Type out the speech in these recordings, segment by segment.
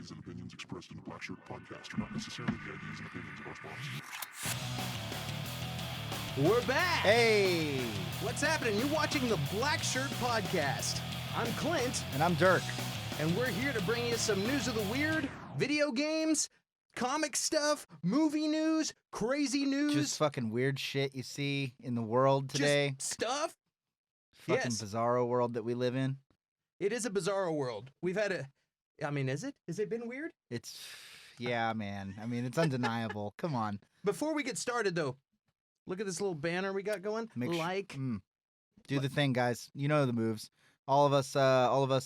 ideas and opinions expressed in the Black Shirt Podcast are not necessarily the ideas and opinions of our sponsors. We're back! Hey! What's happening? You're watching the Black Shirt Podcast. I'm Clint. And I'm Dirk. And we're here to bring you some news of the weird, video games, comic stuff, movie news, crazy news. Just fucking weird shit you see in the world today. Just stuff. Fucking Yes. bizarro world that we live in. It is a bizarro world. We've had a... I mean, is it? Has it been weird? Yeah, man. I mean, it's undeniable. Come on. Before we get started, though, look at this little banner we got going. Do the thing, guys. You know the moves. All of us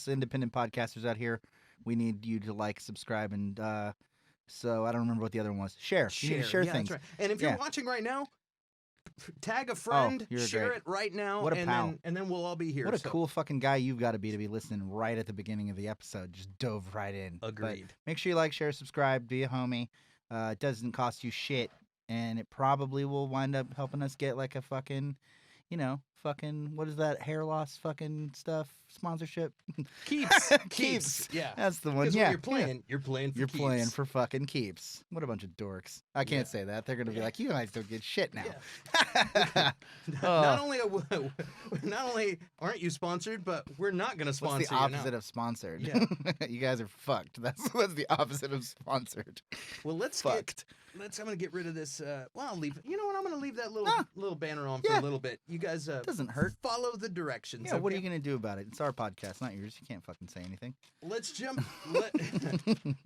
independent podcasters out here, we need you to like, subscribe, and so I don't remember what the other one was. Share. You need to share things. That's right. And if you're watching right now, tag a friend, share it right now, what a pal. And then we'll all be here. What a cool fucking guy you've got to be listening right at the beginning of the episode. Just dove right in. Agreed. But make sure you like, share, subscribe, be a homie. It doesn't cost you shit, and it probably will wind up helping us get like a fucking, what is that hair loss fucking stuff sponsorship? Keeps. Yeah, that's the one. Yeah, when you're playing for you're keeps. playing for fucking keeps. What a bunch of dorks. I can't say that. They're gonna be like, you guys don't get shit now. Yeah. Not only aren't you sponsored, but we're not gonna sponsor. What's the opposite of sponsored? Yeah. You guys are fucked. That's the opposite of sponsored. Well, I'm gonna get rid of this. I'll leave. You know what? I'm gonna leave that little banner on for a little bit. You guys doesn't hurt. Follow the directions. Yeah. Okay? What are you gonna do about it? It's our podcast, not yours. You can't fucking say anything. Let's jump.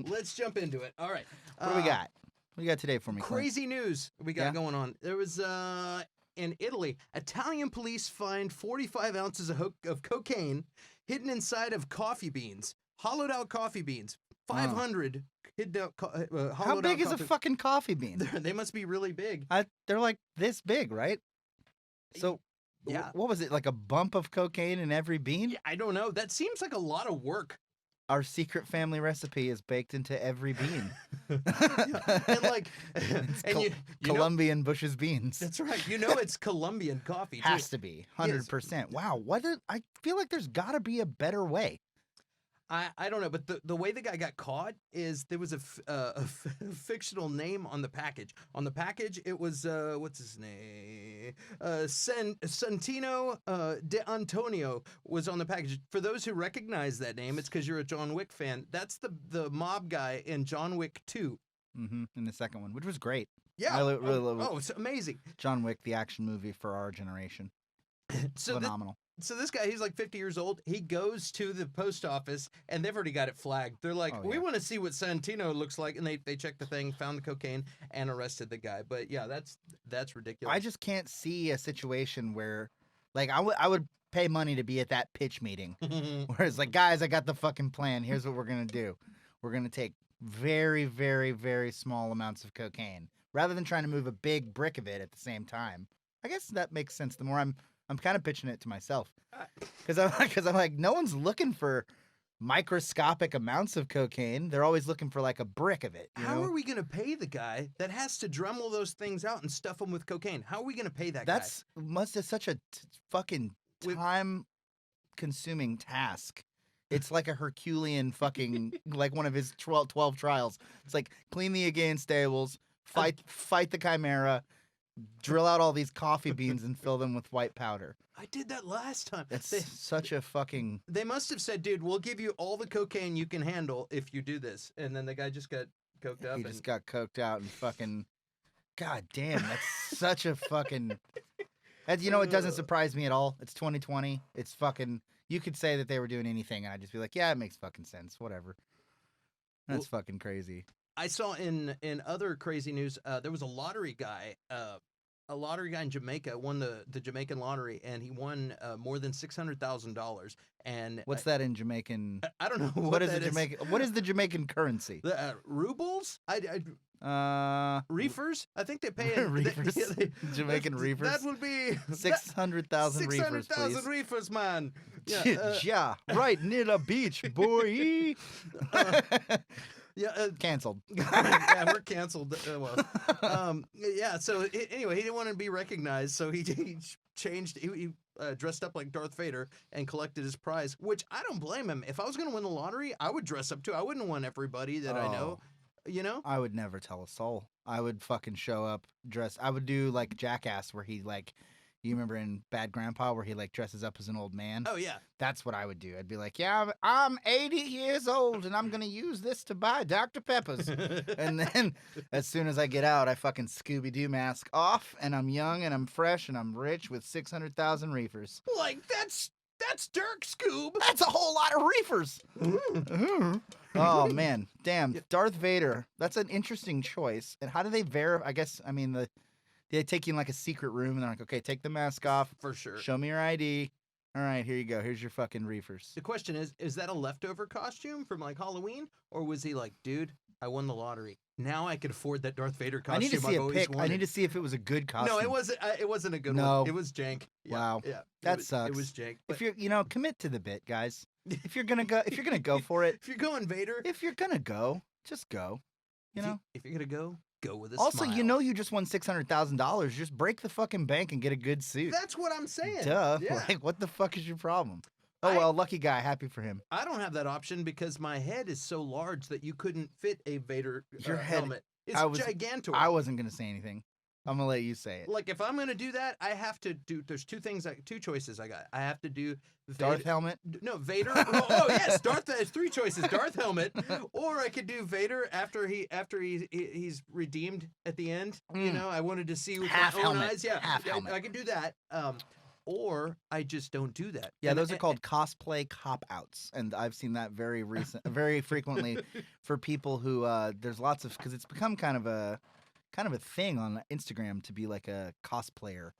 Let's jump into it. All right. What do we got? What do you got today for me? Crazy news we got going on. There was in Italy, Italian police find 45 ounces of cocaine hidden inside of coffee beans, hollowed out coffee beans. 500 hidden out. How big is a fucking coffee bean? They must be really big. They're like this big, right? So, yeah. What was it, like a bump of cocaine in every bean? Yeah, I don't know. That seems like a lot of work. Our secret family recipe is baked into every bean. Colombian Bush's beans. That's right. It's Colombian coffee. Has to be 100%. Yes. Wow. I feel like there's got to be a better way. I don't know, but the way the guy got caught is there was a fictional name on the package. On the package, it was what's his name? Santino de Antonio was on the package. For those who recognize that name, it's because you're a John Wick fan. That's the mob guy in John Wick 2. Mm-hmm. In the second one, which was great. Yeah, I really love it. Oh, it's amazing. John Wick, the action movie for our generation. Phenomenal. So this guy, he's like 50 years old. He goes to the post office, and they've already got it flagged. They're like, we want to see what Santino looks like. And they checked the thing, found the cocaine, and arrested the guy. But yeah, that's ridiculous. I just can't see a situation where, like, I would pay money to be at that pitch meeting. Where it's like, guys, I got the fucking plan. Here's what we're going to do. We're going to take very, very, very small amounts of cocaine. Rather than trying to move a big brick of it at the same time. I guess that makes sense. The more I'm kind of pitching it to myself because I'm like, no one's looking for microscopic amounts of cocaine. They're always looking for like a brick of it. How are we going to pay the guy that has to Dremel those things out and stuff them with cocaine? How are we going to pay that guy? That's such a fucking time-consuming task. It's like a Herculean fucking, like one of his 12 trials. It's like clean the again stables, fight the chimera, drill out all these coffee beans and fill them with white powder. I did that last time. That's such a fucking... They must have said, dude, we'll give you all the cocaine you can handle if you do this. And then the guy just got coked up. He just got coked out and fucking... God damn, that's such a fucking... It doesn't surprise me at all. It's 2020. It's fucking... You could say that they were doing anything and I'd just be like, yeah, it makes fucking sense. Whatever. That's fucking crazy. I saw in other crazy news, there was a lottery guy in Jamaica won the Jamaican lottery, and he won more than $600,000. And what's that in Jamaican? I don't know what is the Jamaican. What is the Jamaican currency? The rubles? Reefers? I think they pay reefers. Jamaican reefers. That would be 600,000 reefers. 600,000 reefers, man. Yeah, right near the beach, boy. Yeah, canceled. Yeah, we're canceled. So anyway, he didn't want to be recognized, so he changed. dressed up like Darth Vader and collected his prize, which I don't blame him. If I was going to win the lottery, I would dress up too. I wouldn't want everybody that I know, you know? I would never tell a soul. I would fucking show up dressed. I would do like Jackass, where he like, you remember in Bad Grandpa where he like dresses up as an old man? Oh, yeah. That's what I would do. I'd be like, yeah, I'm 80 years old and I'm going to use this to buy Dr. Pepper's. And then as soon as I get out, I fucking Scooby-Doo mask off and I'm young and I'm fresh and I'm rich with 600,000 reefers. Like, that's Dirk, Scoob. That's a whole lot of reefers. Oh, man. Damn. Darth Vader. That's an interesting choice. And how do they verify? I guess, I mean, they take you in like a secret room and they're like, okay, take the mask off. For sure. Show me your ID. All right, here you go. Here's your fucking reefers. The question is that a leftover costume from like Halloween? Or was he like, dude, I won the lottery. Now I can afford that Darth Vader costume. I need to see I've a always pic. wanted. I need to see if it was a good costume. No, it wasn't a good No. one. It was jank. Yeah, Wow. Yeah. That sucks. It was jank. If you're, commit to the bit, guys. If you're gonna go for it. If you're going Vader. If you're gonna go, just go. You know. If you're gonna go with a Also, smile. you know, you just won $600,000. Just break the fucking bank and get a good suit. That's what I'm saying. Duh. Yeah. Like, what the fuck is your problem? Oh well, lucky guy. Happy for him. I don't have that option because my head is so large that you couldn't fit a Vader Your head- helmet. It's gigantic. I wasn't gonna say anything. I'm gonna let you say it. Like if I'm gonna do that, I have to do. There's two choices I got. I have to do Darth helmet. No, Vader. Oh yes, Darth. There's three choices: Darth helmet, or I could do Vader after he's redeemed at the end. You know, I wanted to see with Half my own helmet. eyes. Yeah, Half helmet. I could do that. Or I just don't do that. Yeah, And those are called cosplay cop-outs, and I've seen that very frequently for people who there's lots of, because it's become kind of a thing on Instagram to be like a cosplayer.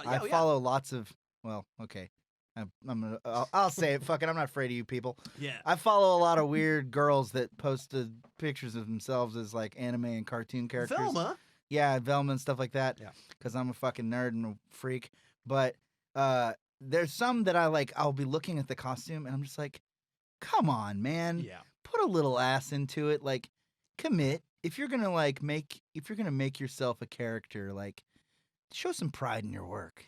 I follow lots of, well, okay, I'll say it. Fuck it, I'm not afraid of you people. Yeah. I follow a lot of weird girls that posted pictures of themselves as like anime and cartoon characters. Velma. Yeah, Velma and stuff like that. Yeah. Because I'm a fucking nerd and a freak, but. There's some that I'll be looking at the costume and I'm just like, come on, man. Yeah. Put a little ass into it. Like, commit. If you're gonna make yourself a character, like, show some pride in your work.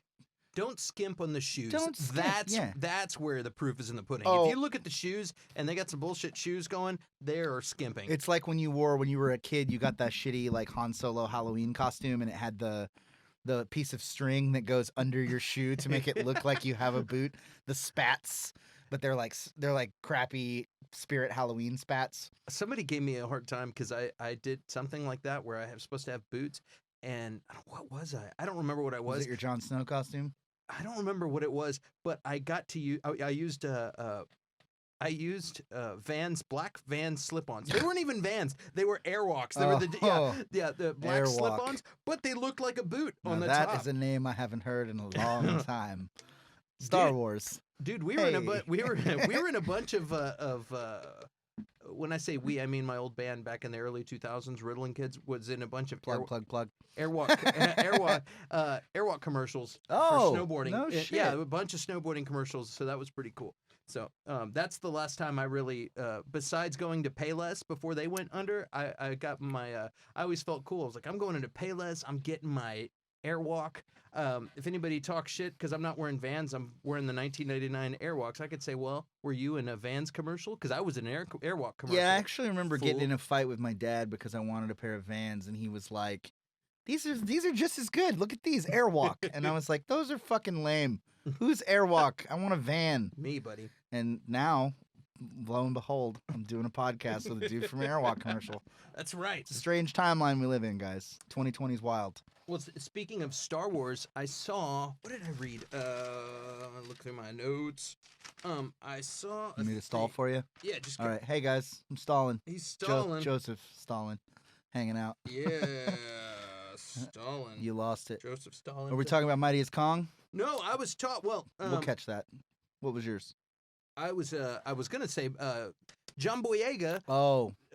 Don't skimp on the shoes. Don't skimp, That's where the proof is in the pudding. Oh. If you look at the shoes and they got some bullshit shoes going, they're skimping. It's like when you were a kid, you got that shitty like Han Solo Halloween costume and it had the piece of string that goes under your shoe to make it look like you have a boot. The spats, but they're like crappy Spirit Halloween spats. Somebody gave me a hard time because I did something like that where I was supposed to have boots, and what was I? I don't remember what I was. Was it your Jon Snow costume? I don't remember what it was, but I got to use. I used black Vans slip-ons. They weren't even Vans; they were Airwalks. They were the black Airwalk. slip-ons, but they looked like a boot on the that top. That is a name I haven't heard in a long time. Star Wars. Dude, we were in a bunch of when I say we, I mean my old band back in the early 2000s. Riddling Kids was in a bunch of plug. Airwalk commercials for snowboarding. No shit. Yeah, a bunch of snowboarding commercials. So that was pretty cool. So that's the last time I really, besides going to Payless before they went under, I got my. I always felt cool. I was like, I'm going into Payless. I'm getting my Airwalk. If anybody talks shit because I'm not wearing Vans, I'm wearing the 1999 Airwalks. I could say, well, were you in a Vans commercial? Because I was in an Airwalk commercial. Yeah, I actually remember getting in a fight with my dad because I wanted a pair of Vans, and he was like, "These are just as good. Look at these Airwalk," and I was like, "Those are fucking lame. Who's Airwalk? I want a Van." Me, buddy. And now, lo and behold, I'm doing a podcast with a dude from an Airwalk commercial. That's right. It's a strange timeline we live in, guys. 2020's wild. Well, speaking of Star Wars, I saw. What did I read? Look through my notes. I saw. You need me to stall for you? Yeah, just. All right, hey guys, I'm stalling. He's stalling. Joseph Stalin, hanging out. Yeah, Stalin. You lost it. Joseph Stalin. Are we talking about Mighty as Kong? No, I was taught. Well, we'll catch that. What was yours? I was gonna say John Boyega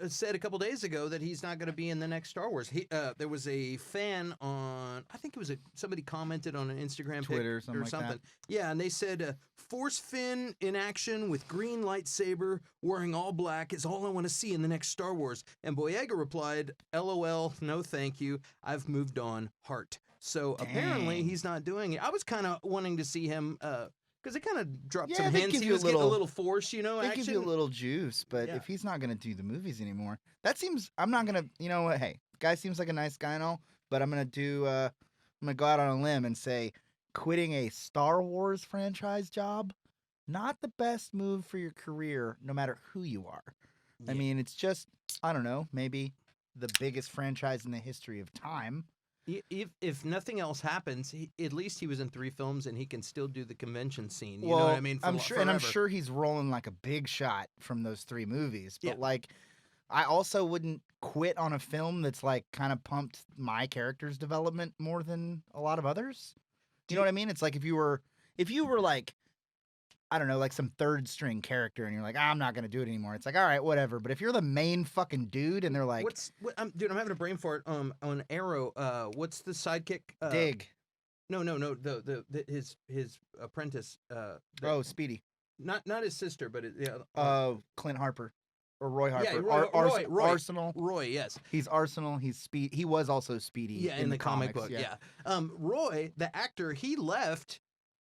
said a couple days ago that he's not gonna be in the next Star Wars. There was a fan on, I think it was somebody commented on an Instagram Twitter or something. Like that. Yeah, and they said Force Finn in action with green lightsaber, wearing all black is all I want to see in the next Star Wars. And Boyega replied, "LOL, no thank you. I've moved on. Heart." So apparently Dang. he's not doing it. I was kind of wanting to see him because it kind of dropped Yeah, some they hints. give He you a was getting a little- little force, you know, They action. give you a little juice, but Yeah. if he's not gonna do the movies anymore, that seems. I'm not gonna. You know what? Hey, guy seems like a nice guy and all, but I'm gonna do. I'm gonna go out on a limb and say, quitting a Star Wars franchise job, not the best move for your career, no matter who you are. I Yeah. mean, it's just. I don't know. Maybe the biggest franchise in the history of time. If nothing else happens, at least he was in 3 films and he can still do the convention scene. You well, know what I mean? I'm sure, and I'm forever. sure he's rolling like a big shot from those 3 movies. But Yeah. like, I also wouldn't quit on a film that's like kind of pumped my character's development more than a lot of others. You know what I mean? It's like if you were like, I don't know, like some 3rd string character, and you're like, I'm not gonna do it anymore. It's like, all right, whatever. But if you're the main fucking dude, and they're like, Dude, I'm having a brain fart. On Arrow, what's the sidekick? Dig, No, his apprentice. Speedy, Not his sister, but Clint Harper, or Roy Harper, Yeah, Roy. Arsenal. Roy. Yes. He's Arsenal. He's Speed. He was also Speedy. Yeah, in the comic comics, book. Yeah. Roy, the actor, he left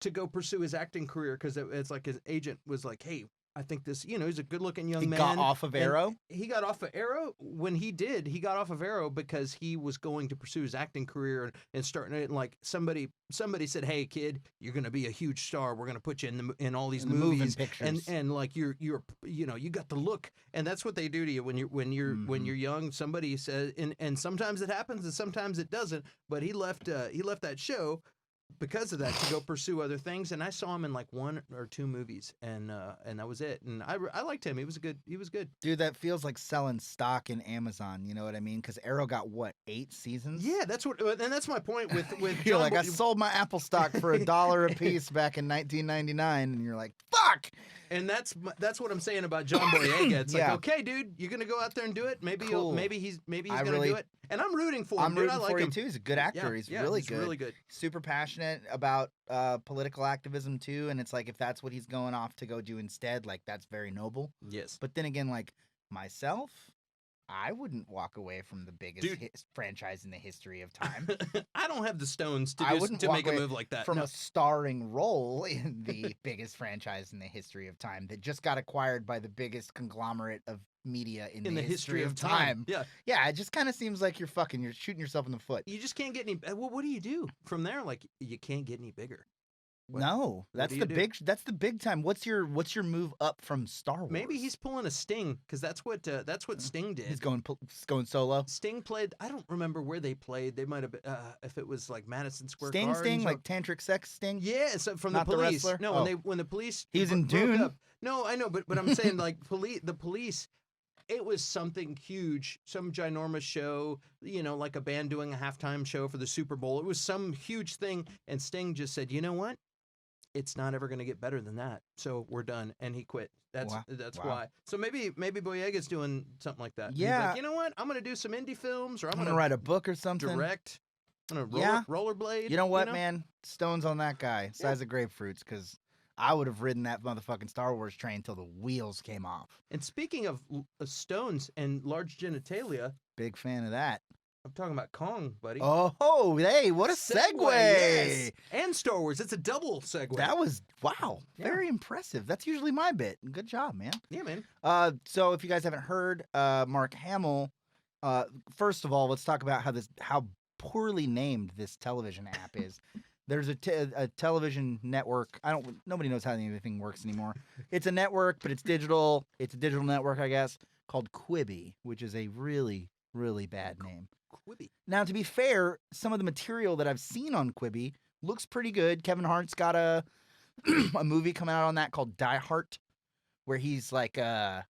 to go pursue his acting career because it's like his agent was like, "Hey, I think this, he's a good-looking young He man." got off of And Arrow. He got off of Arrow. When he did, he got off of Arrow because he was going to pursue his acting career and starting it. And like somebody said, "Hey, kid, you're going to be a huge star. We're going to put you in all these In the moving movies pictures. and like you got the look." And that's what they do to you when you're young. Somebody says, and sometimes it happens and sometimes it doesn't. But he left that show because of that to go pursue other things, and I saw him in like 1 or 2 movies, and that was it. And I liked him. He was good. Dude, that feels like selling stock in Amazon. You know what I mean? Because Arrow got what, 8 seasons? Yeah, that's my point with You're John like, I sold my Apple stock for $1 a piece back in 1999, and you're like, fuck. and that's what I'm saying about John Boyega. It's Yeah. like, okay, dude, you're gonna go out there and do it. Maybe Cool. maybe he's I gonna really- do it, and I'm rooting for him. I'm dude. rooting I like for him. him too. He's a good actor. He's really good. Really good. Super passionate about political activism too, and it's like if that's what he's going off to go do instead, like that's very noble. Yes. But then again, like myself, I wouldn't walk away from the biggest Dude. franchise in the history of time I don't have the stones I to wouldn't to walk make a away move like that. from No. a starring role in the biggest franchise in the history of time that just got acquired by the biggest conglomerate of media in the history of time. Yeah. Yeah, it just kind of seems like you're shooting yourself in the foot. You just can't get any. Well, what do you do from there? Like, you can't get any bigger. What- No, what that's do the you do? big. That's the big time. What's your move up from Star Wars? Maybe he's pulling a Sting because that's what Sting did. he's going solo. Sting played. I don't remember where they played. They might have been if it was like Madison Square Sting, Gardens. like tantric sex Sting. yeah, so from Not the the police. wrestler? No, Oh. when the police. He was in broke Dune. up. No, I know, but I'm saying like the police. It was something huge, some ginormous show, like a band doing a halftime show for the Super Bowl. It was some huge thing, and Sting just said, "You know what? It's not ever going to get better than that. So we're done," and he quit. That's Wow. why. So maybe Boyega's doing something like that. He's Yeah. like, you know what? I'm going to do some indie films, or I'm I'm going gonna write a book or something. direct. I'm going to Yeah. rollerblade. You know what, man? Stones on that guy, size of grapefruits, because I would have ridden that motherfucking Star Wars train till the wheels came off. And speaking of stones and large genitalia, Big fan of that. I'm talking about Kong, buddy. Oh, hey, what a segue! Yes. And Star Wars. It's a double segue. That was wow, Yeah. very impressive. That's usually my bit. Good job, man. Yeah, man. So if you guys haven't heard, Mark Hamill. First of all, let's talk about how poorly named this television app is. There's a television network. Nobody knows how anything works anymore. It's a network, but it's digital. It's a digital network, I guess, called Quibi, which is a really, really bad name. Quibi. Now, to be fair, some of the material that I've seen on Quibi looks pretty good. Kevin Hart's got a a movie coming out on that called Die Hart, where he's like I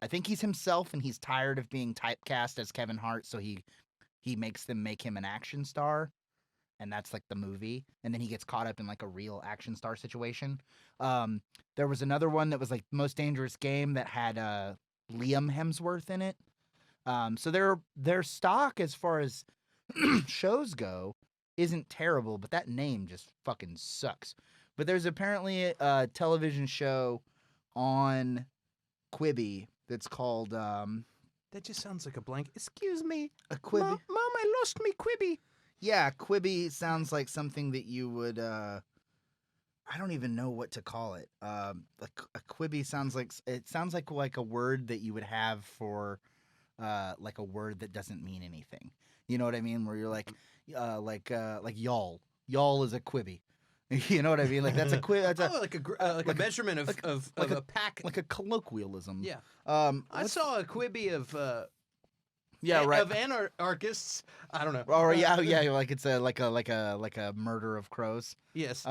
think he's himself, and he's tired of being typecast as Kevin Hart, so he makes them make him an action star. And that's like the movie. And then he gets caught up in like a real action star situation. There was another one that was like Most Dangerous Game that had Liam Hemsworth in it. So their stock as far as shows go isn't terrible, but that name just fucking sucks. But there's apparently a television show on Quibi that's called That just sounds like a blank. Excuse me. a Quibi. Mom, I lost me Quibi. Yeah, Quibi sounds like something that you would. I don't even know what to call it. Like a Quibi sounds like a word that you would have for, like a word that doesn't mean anything. You know what I mean? Where you're like y'all. Y'all is a Quibi. You know what I mean? Like that's a quib. That's a like a measurement of a pack. like a colloquialism. Yeah. I What's- saw a Quibi of yeah, right. of anarchists. I don't know. Or yeah, like it's like a murder of crows. Yes.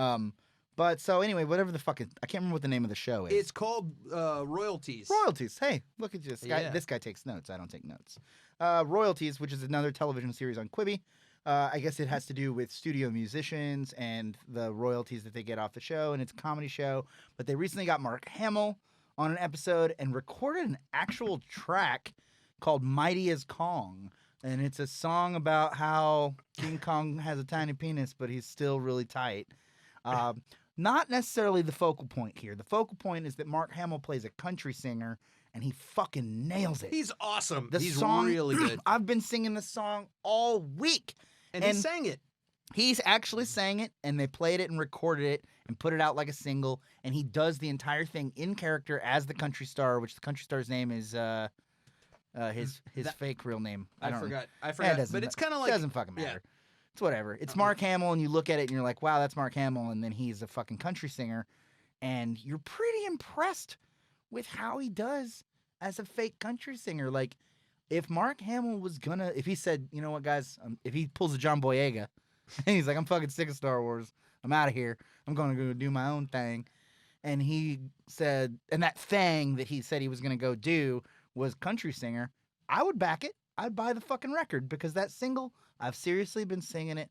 But so anyway, whatever the fuck I can't remember what the name of the show is. It's called Royalties. Royalties. Hey, look at this guy. Yeah. This guy takes notes. I don't take notes. Royalties, which is another television series on Quibi. I guess it has to do with studio musicians and the royalties that they get off the show, and it's a comedy show. But they recently got Mark Hamill on an episode and recorded an actual track called Mighty as Kong. And it's a song about how King Kong has a tiny penis, but he's still really tight. Not necessarily the focal point here. The focal point is that Mark Hamill plays a country singer, and he fucking nails it. He's awesome. The He's song, really good. I've been singing this song all week. And he sang it. He's actually sang it, and they played it and recorded it and put it out like a single. And he does the entire thing in character as the country star, which the country star's name is his fake real name. I forgot. But it's kind of like it doesn't fucking matter. yeah. It's whatever. It's Mark Hamill, and you look at it and you're like, wow, that's Mark Hamill, and then he's a fucking country singer, and you're pretty impressed with how he does as a fake country singer. Like, if Mark Hamill was gonna, if he said, you know what, guys, if he pulls a John Boyega, and he's like, I'm fucking sick of Star Wars, I'm out of here, I'm gonna go do my own thing, and he said, and that thing that he said he was gonna go do was country singer, I would back it. I'd buy the fucking record, because that single, I've seriously been singing it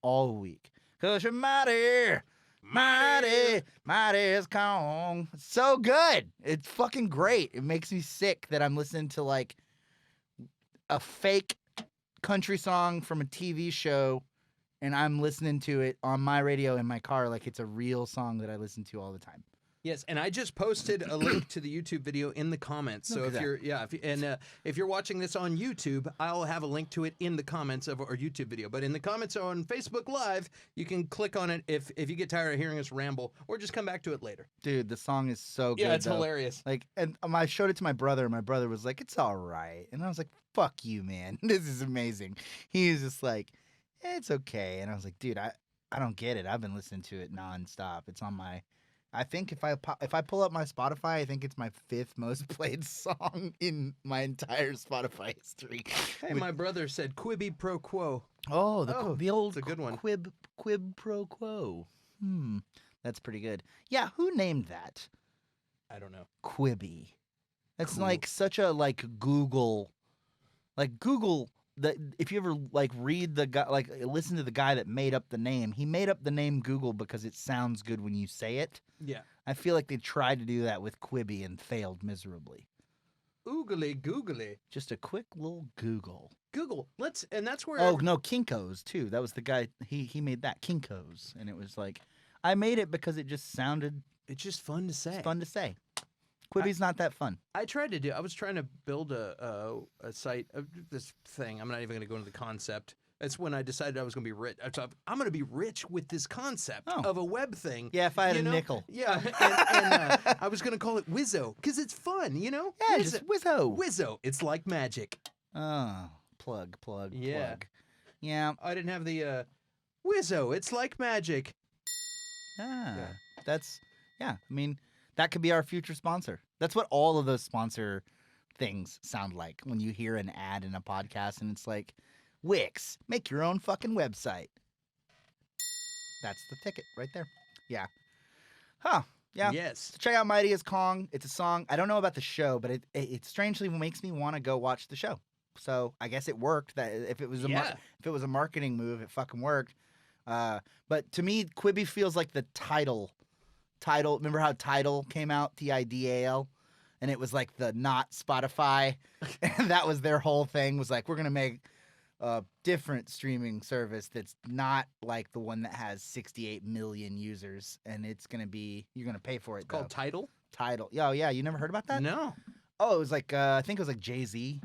all week. 'Cause you're mighty, mighty, mighty as Kong. It's so good. It's fucking great. It makes me sick that I'm listening to like a fake country song from a TV show, and I'm listening to it on my radio in my car like it's a real song that I listen to all the time. Yes, and I just posted a link to the YouTube video in the comments. So Look at if you're watching this on YouTube, I'll have a link to it in the comments of our YouTube video. But in the comments on Facebook Live, you can click on it if you get tired of hearing us ramble, or just come back to it later. Dude, the song is so good. Yeah, it's though. hilarious. Like, and I showed it to my brother, and my brother was like, "It's all right," and I was like, "Fuck you, man! This is amazing." He was just like, "It's okay," and I was like, "Dude, I don't get it. I've been listening to it nonstop. It's on my." I think if I pull up my Spotify, I think it's my 5th most played song in my entire Spotify history. Hey, my brother said Quibi pro quo. Oh, the old it's a good one. Quib pro quo. That's pretty good. Yeah, who named that? I don't know. Quibi. That's Cool. like such a Google. Like Google. If you ever read the guy, listen to the guy that made up the name, he made up the name Google because it sounds good when you say it. Yeah. I feel like they tried to do that with Quibi and failed miserably. Oogly googly. Just a quick little Google. Google. And that's where. Oh no, Kinko's too. That was the guy. He made that Kinko's, and it was like, I made it because it just sounded. It's just fun to say. It's fun to say. Quibi's not that fun. I was trying to build a site, this thing. I'm not even going to go into the concept. That's when I decided I was going to be rich. I'm going to be rich with this concept of a web thing. Yeah, if I had a nickel. Yeah, and I was going to call it Wizzo because it's fun, you know? Yeah, just Wizzo. Wizzo. It's like magic. Oh, plug. Yeah. Plug. Yeah. I didn't have the Wizzo. It's like magic. Yeah. I mean, that could be our future sponsor. That's what all of those sponsor things sound like when you hear an ad in a podcast and it's like, Wix, make your own fucking website. That's the ticket right there. Yeah. Huh. Yeah. Yes. So check out Mighty as Kong. It's a song. I don't know about the show, but it strangely makes me want to go watch the show. So I guess it worked. That if it was a marketing move, it fucking worked. But to me, Quibi feels like the title. Remember how Tidal came out? TIDAL, and it was like the not Spotify, and that was their whole thing. Was like, we're gonna make a different streaming service that's not like the one that has 68 million users, and it's gonna be you're gonna pay for it. Called Tidal? Tidal. Oh yeah, you never heard about that? No. Oh, it was like I think it was like Jay-Z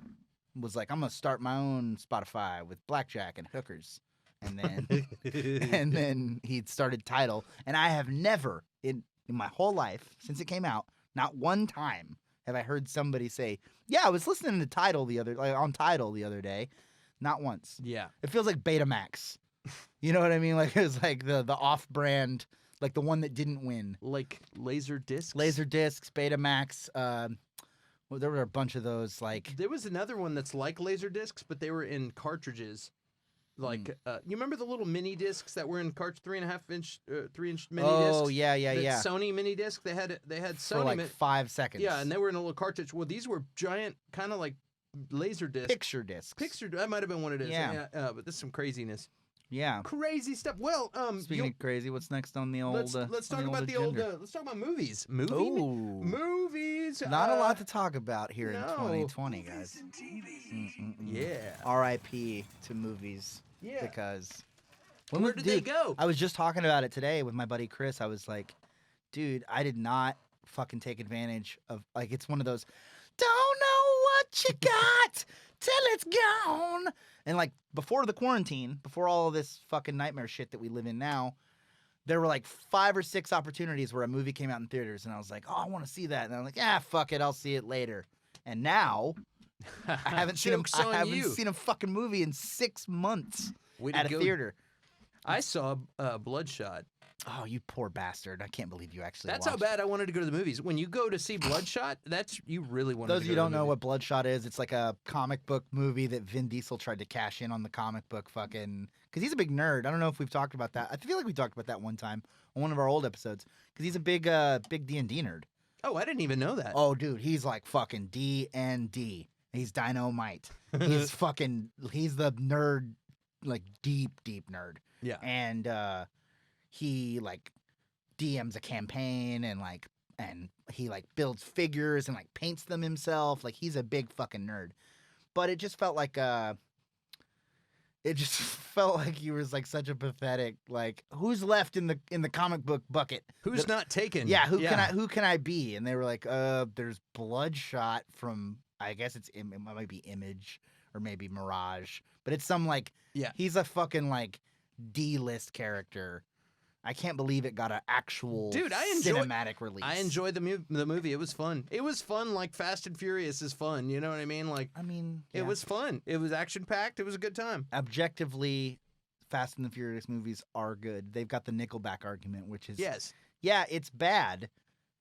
was like, I'm gonna start my own Spotify with blackjack and hookers, and then and then he started Tidal, and I have never in my whole life since it came out, not one time have I heard somebody say, "Yeah, I was listening to Tidal on Tidal the other day." Not once. Yeah. It feels like Betamax. You know what I mean? Like it was like the off-brand, like the one that didn't win. Like laser discs. Laser discs, Betamax. Well, there were a bunch of those. Like There was another one that's like laser discs, but they were in cartridges. Like you remember the little mini discs that were in 3.5 inch, 3-inch mini discs? oh yeah, That yeah. Sony mini disc. They had Sony. For like 5 seconds. Yeah, and they were in a little cartridge. Well, these were giant, kind of like laser discs. picture discs. Picture. That might have been what it is. Yeah. But this is some craziness. Yeah. Crazy stuff. Well, Speaking of crazy, what's next on the old? let's talk on about the old. agenda? Let's talk about movies. Ooh. Movies. Not a lot to talk about here in no. 2020, guys. Yeah. R.I.P. to movies. Yeah. Because Where did they dude, go? I was just talking about it today with my buddy Chris. I was like, dude, I did not fucking take advantage of, like, it's one of those, don't know what you got till it's gone. And like before the quarantine, before all of this fucking nightmare shit that we live in now, there were like 5 or 6 opportunities where a movie came out in theaters, and I was like, oh, I want to see that. And I'm like, fuck it, I'll see it later. And now I haven't seen Joke's on I haven't you. seen a fucking movie in 6 months Way to at a go. theater. I saw Bloodshot. Oh, you poor bastard! I can't believe you actually. That's how watched bad I wanted to go to the movies. When you go to see Bloodshot, that's you really want. Those to of go you to don't the know movie. what Bloodshot is, it's like a comic book movie that Vin Diesel tried to cash in on the comic book fucking... Because he's a big nerd. I don't know if we've talked about that. I feel like we talked about that one time on one of our old episodes. Because he's a big D&D nerd. Oh, I didn't even know that. Oh, dude, he's like fucking D&D. He's dynamite. He's the nerd, like deep nerd. Yeah. And he like DMs a campaign and he like builds figures and like paints them himself. Like he's a big fucking nerd. But it just felt like he was like such a pathetic, like, who's left in the comic book bucket? Who's not taken? Yeah, who can I be? And they were like, there's Bloodshot from, I guess it might be Image or maybe Mirage, but it's some like, he's a fucking like D-list character. I can't believe it got an actual cinematic release. I enjoyed the movie. It was fun. It was fun, like Fast and Furious is fun. You know what I mean? Like, yeah. It was fun. It was action packed. It was a good time. Objectively, Fast and the Furious movies are good. They've got the Nickelback argument, which is yes, it's bad,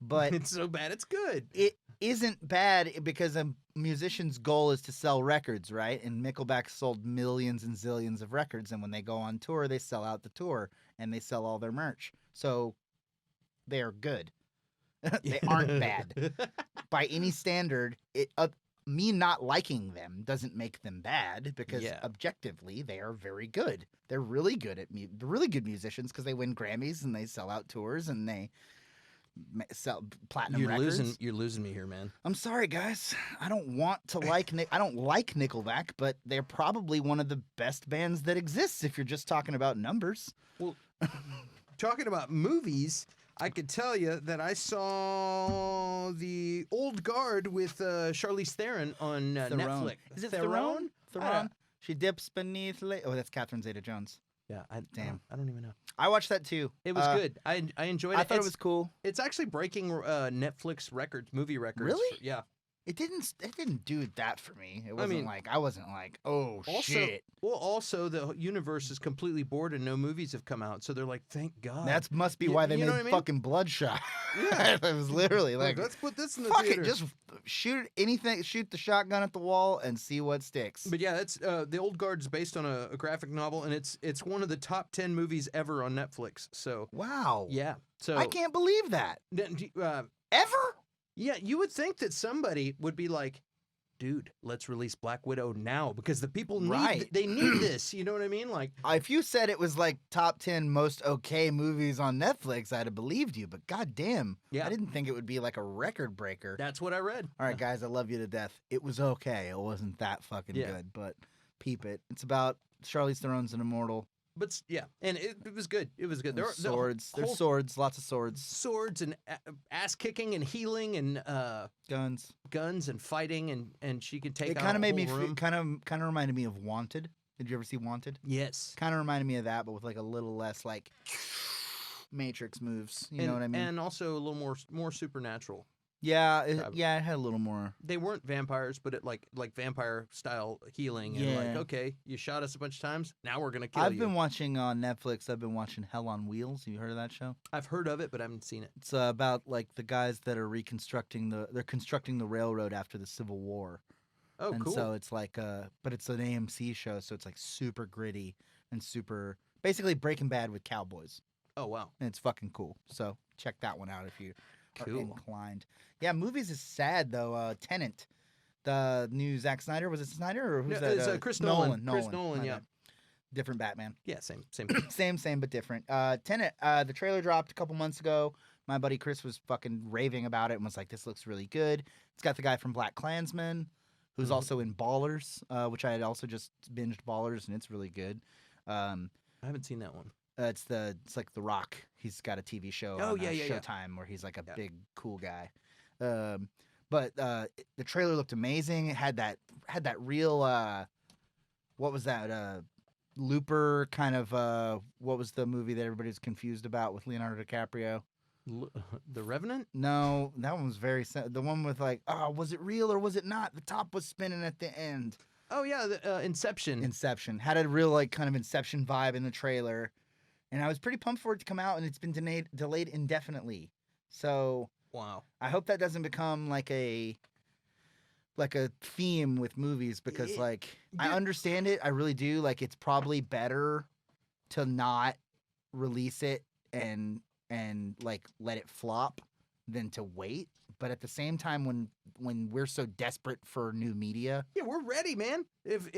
but it's so bad it's good. It isn't bad because a musician's goal is to sell records, right? And Nickelback sold millions and zillions of records, and when they go on tour, they sell out the tour and they sell all their merch. So they're good. They aren't bad. By any standard, me not liking them doesn't make them bad because objectively they are very good. They're really good they're really good musicians because they win Grammys and they sell out tours and they sell platinum records. You're losing me here, man. I'm sorry, guys. I don't want to I don't like Nickelback, but they're probably one of the best bands that exists if you're just talking about numbers. Well, talking about movies, I could tell you that I saw The Old Guard with Charlize Theron on Netflix. Is it Theron? Theron? She dips beneath... Oh, that's Catherine Zeta-Jones. Yeah, I don't even know. I watched that too. It was good. I enjoyed it. I thought it was cool. It's actually breaking Netflix records, movie records. Really? Yeah. It didn't do that for me. It wasn't I wasn't like, oh shit. Well, also the universe is completely bored and no movies have come out, so they're like, thank God. That must be why they made fucking Bloodshot. Yeah, it was literally like, let's put this in the fuck theater. it, just shoot the shotgun at the wall and see what sticks. But yeah, that's The Old Guard's based on a graphic novel, and it's one of the top 10 movies ever on Netflix. So wow, yeah. So I can't believe that. Ever? Yeah, you would think that somebody would be like, dude, let's release Black Widow now because the people need this. You know what I mean? Like, if you said it was like top 10 most okay movies on Netflix, I'd have believed you. But goddamn, I didn't think it would be like a record breaker. That's what I read. All right, guys, I love you to death. It was okay. It wasn't that fucking good, but peep it. It's about Charlize Theron's an immortal. But yeah, and it was good. It was good. There's swords. There's swords. Lots of swords. Swords and ass kicking and healing and guns and fighting and she can take. It kind of made me kind of reminded me of Wanted. Did you ever see Wanted? Yes. Kind of reminded me of that, but with like a little less like Matrix moves. You know what I mean? And also a little more supernatural. Yeah, it had a little more. They weren't vampires, but it like vampire style healing and like, Yeah. okay, you shot us a bunch of times, now we're gonna kill I've you. been watching on Netflix. I've been watching Hell on Wheels. Have you heard of that show? I've heard of it, but I haven't seen it. It's about like the guys that are constructing the railroad after the Civil War. Oh, And cool. so it's like but it's an AMC show, so it's like super gritty and super basically Breaking Bad with cowboys. Oh, wow. And it's fucking cool. So check that one out if you are Cool. inclined. Yeah, movies is sad though. Tenet, the new Zack Snyder. Was it Snyder or who's No, that? it's, Chris Nolan. Chris my Nolan, yeah. bad. Different Batman. Yeah, same. Same, but different. Tenet, the trailer dropped a couple months ago. My buddy Chris was fucking raving about it and was like, this looks really good. It's got the guy from Black Klansman, who's also in Ballers, which I had also just binged Ballers, and it's really good. I haven't seen that one. It's like The Rock. He's got a TV show on Showtime where he's like a big cool guy. But the trailer looked amazing. It had that real what was that Looper kind of what was the movie that everybody's confused about with Leonardo DiCaprio? The Revenant? No, that one was the one with like, oh, was it real or was it not? The top was spinning at the end. Oh yeah, Inception. Inception had a real like kind of Inception vibe in the trailer, and I was pretty pumped for it to come out, and it's been delayed indefinitely. So wow, I hope that doesn't become like a theme with movies because I understand it, I really do. Like it's probably better to not release it and like let it flop than to wait. But at the same time, when we're so desperate for new media, yeah, we're ready, man. If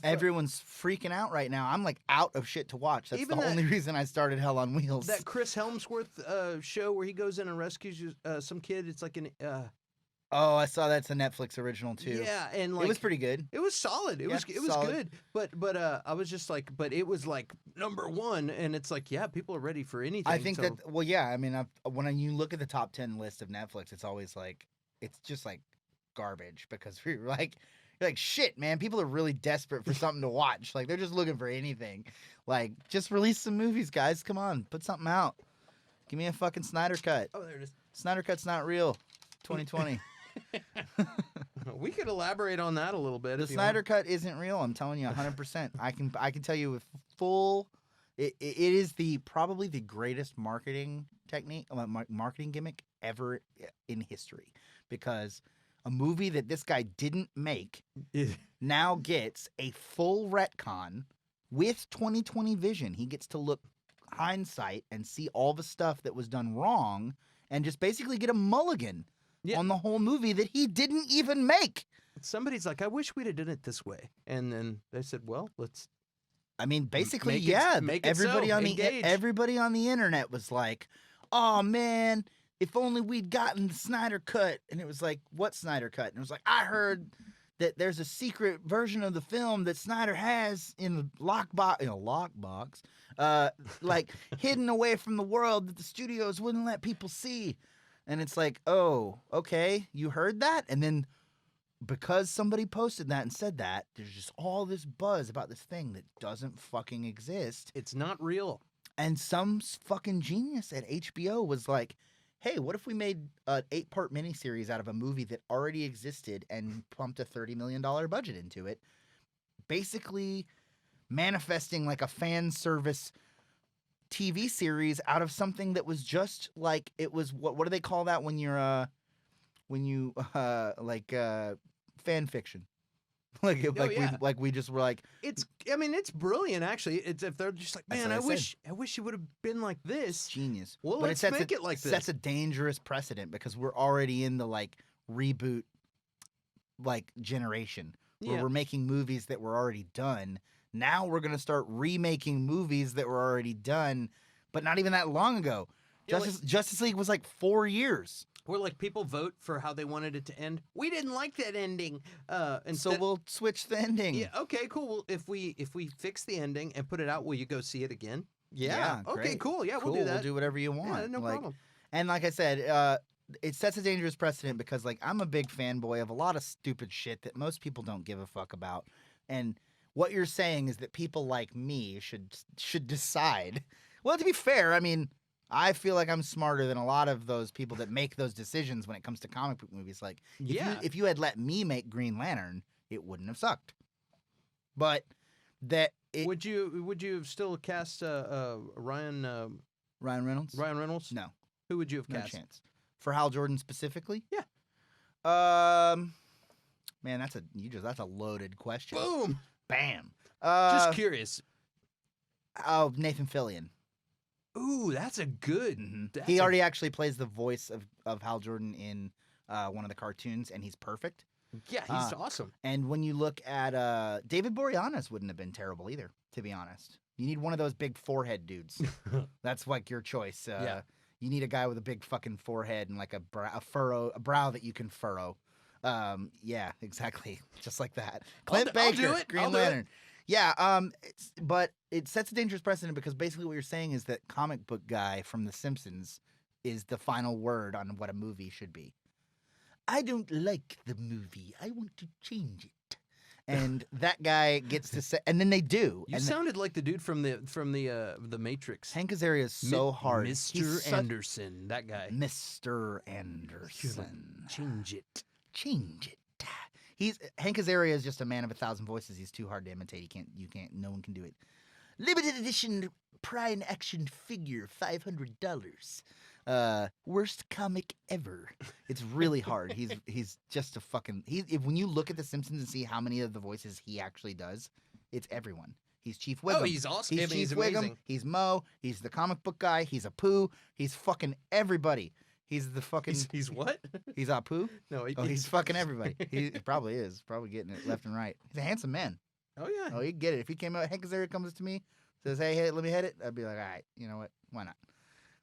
everyone's freaking out right now, I'm like out of shit to watch. That's the only reason I started Hell on Wheels. That Chris Helmsworth show where he goes in and rescues some kid. It's like an oh, I saw that's a Netflix original too. Yeah, and like it was pretty good. It was solid. It was solid. good. But I was just like, but it was like #1, and it's like, yeah, people are ready for anything. I think that yeah. I mean, when you look at the top 10 list of Netflix, it's always like it's just like garbage because you're like shit, man. People are really desperate for something to watch. Like they're just looking for anything. Like just release some movies, guys. Come on, put something out. Give me a fucking Snyder Cut. Oh, there it is. Snyder Cut's not real. 2020. We could elaborate on that a little bit. The Snyder Cut isn't real. I'm telling you 100%. I can tell you with full. It is probably the greatest marketing technique, marketing gimmick ever in history, because a movie that this guy didn't make now gets a full retcon with 2020 vision. He gets to look hindsight and see all the stuff that was done wrong and just basically get a mulligan on the whole movie that he didn't even make. Somebody's like, I wish we'd have done it this way. And then they said, well, let's. I mean, basically, make it everybody on the internet was like, oh, man, if only we'd gotten the Snyder Cut. And it was like, what Snyder Cut? And it was like, I heard that there's a secret version of the film that Snyder has in the lockbox, like hidden away from the world that the studios wouldn't let people see. And it's like, oh, okay, you heard that? And then because somebody posted that and said that, there's just all this buzz about this thing that doesn't fucking exist. It's not real. And some fucking genius at HBO was like, hey, what if we made an 8-part miniseries out of a movie that already existed and pumped a $30 million budget into it? Basically manifesting like a fan service TV series out of something that was just like, it was, what do they call that when you're, fan fiction? We just were like, it's brilliant actually. It's if they're just like, man, I wish it would have been like this. Genius. Well, but let's make it like this. Sets a dangerous precedent because we're already in the like reboot like generation where we're making movies that were already done. Now we're gonna start remaking movies that were already done, but not even that long ago. Justice League was like 4 years. Where like people vote for how they wanted it to end. We didn't like that ending. So we'll switch the ending. Yeah. Okay. Cool. Well, if we fix the ending and put it out, will you go see it again? Yeah. Okay. Great. Cool. Yeah. Cool. We'll do that. We'll do whatever you want. Yeah, no problem. And like I said, it sets a dangerous precedent because like I'm a big fanboy of a lot of stupid shit that most people don't give a fuck about. And what you're saying is that people like me should decide. Well, to be fair, I mean, I feel like I'm smarter than a lot of those people that make those decisions when it comes to comic book movies. Like, if you had let me make Green Lantern, it wouldn't have sucked. But would you have still cast Ryan Reynolds? Ryan Reynolds? No. Who would you have No cast? chance. For Hal Jordan specifically? Yeah. Man, that's a loaded question. Boom. Bam. Just curious. Oh, Nathan Fillion. Ooh, that's a good. Mm-hmm. He already actually plays the voice of Hal Jordan in one of the cartoons, and he's perfect. Yeah, he's awesome. And when you look at David Boreanaz, wouldn't have been terrible either, to be honest. You need one of those big forehead dudes. That's like your choice. Yeah. You need a guy with a big fucking forehead and like a brow that you can furrow. Yeah, exactly, just like that. Clint Baker, I'll do it. Green Lantern. Yeah, but it sets a dangerous precedent because basically what you're saying is that comic book guy from The Simpsons is the final word on what a movie should be. I don't like the movie. I want to change it. And that guy gets to say, and then they do. You sounded like the dude from the Matrix. Hank Azaria is so hard. Mr. Anderson, that guy. Mr. Anderson. Change it. Change it. Hank Azaria is just a man of 1,000 voices. He's too hard to imitate. No one can do it. Limited edition Prime action figure, $500. Worst comic ever. It's really hard. He's just a fucking. When you look at The Simpsons and see how many of the voices he actually does, it's everyone. He's Chief Wiggum. Oh, he's awesome. He's He's Chief amazing. Wiggum. He's Mo. He's the comic book guy. He's Apu. He's fucking everybody. He's the fucking. He's what? He's Apu. No, he's fucking everybody. He probably is. Probably getting it left and right. He's a handsome man. Oh yeah. Oh, he'd get it. If he came out, Hank Azaria comes to me, says, hey, let me hit it. I'd be like, all right, you know what? Why not?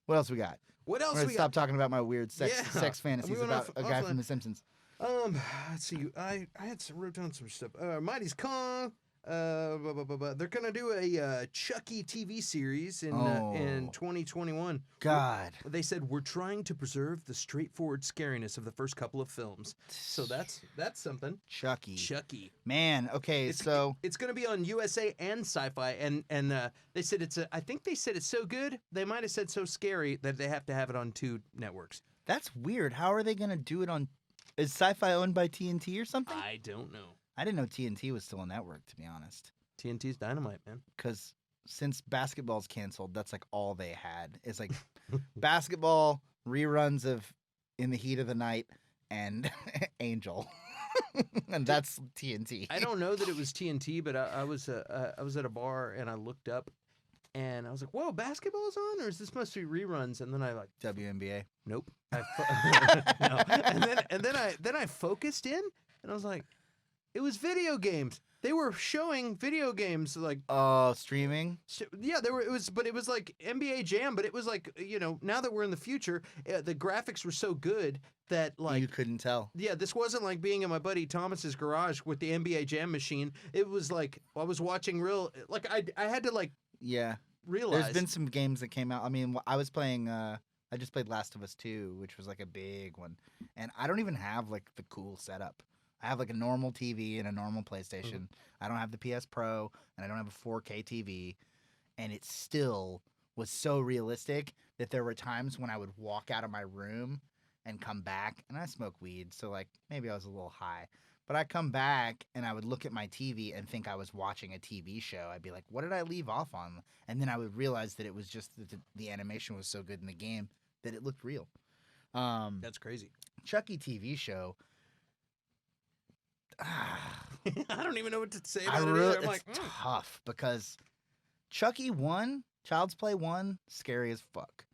What else we got? What else We're gonna we stop got? talking about my weird sex fantasies We went about a guy off from The Simpsons. Let's see. I wrote down some stuff. Mighty's Kong. They're gonna do a Chucky TV series in 2021. God. They said we're trying to preserve the straightforward scariness of the first couple of films. So that's something. Chucky. Man, okay, it's gonna be on USA and Sci-Fi, and they said I think they said it's so good. They might have said so scary that they have to have it on 2 networks. That's weird. How are they gonna do it on? Is Sci-Fi owned by TNT or something? I don't know. I didn't know TNT was still a network, to be honest. TNT's dynamite, man. Because since basketball's canceled, that's like all they had. It's like basketball, reruns of In the Heat of the Night, and Angel. And that's TNT. I don't know that it was TNT, but I was at a bar and I looked up and I was like, "Whoa, basketball's on, or is this supposed to be reruns?" And then I like WNBA. Nope. No. And then I focused in and I was like, it was video games. They were showing video games like streaming. Yeah, it was like NBA Jam, but it was like, now that we're in the future, the graphics were so good that like you couldn't tell. Yeah, this wasn't like being in my buddy Thomas's garage with the NBA Jam machine. It was like I was watching real. Like I had to like realize. There's been some games that came out. I mean, I was playing. I just played Last of Us 2, which was like a big one, and I don't even have like the cool setup. I have like a normal TV and a normal PlayStation. Mm-hmm. I don't have the PS Pro, and I don't have a 4K TV, and it still was so realistic that there were times when I would walk out of my room and come back, and I smoke weed, so like maybe I was a little high. But I come back and I would look at my TV and think I was watching a TV show. I'd be like, what did I leave off on? And then I would realize that it was just that the animation was so good in the game that it looked real. That's crazy. Chucky TV show. I don't even know what to say about it either. I'm like, it's tough because Chucky 1, Child's Play 1, scary as fuck.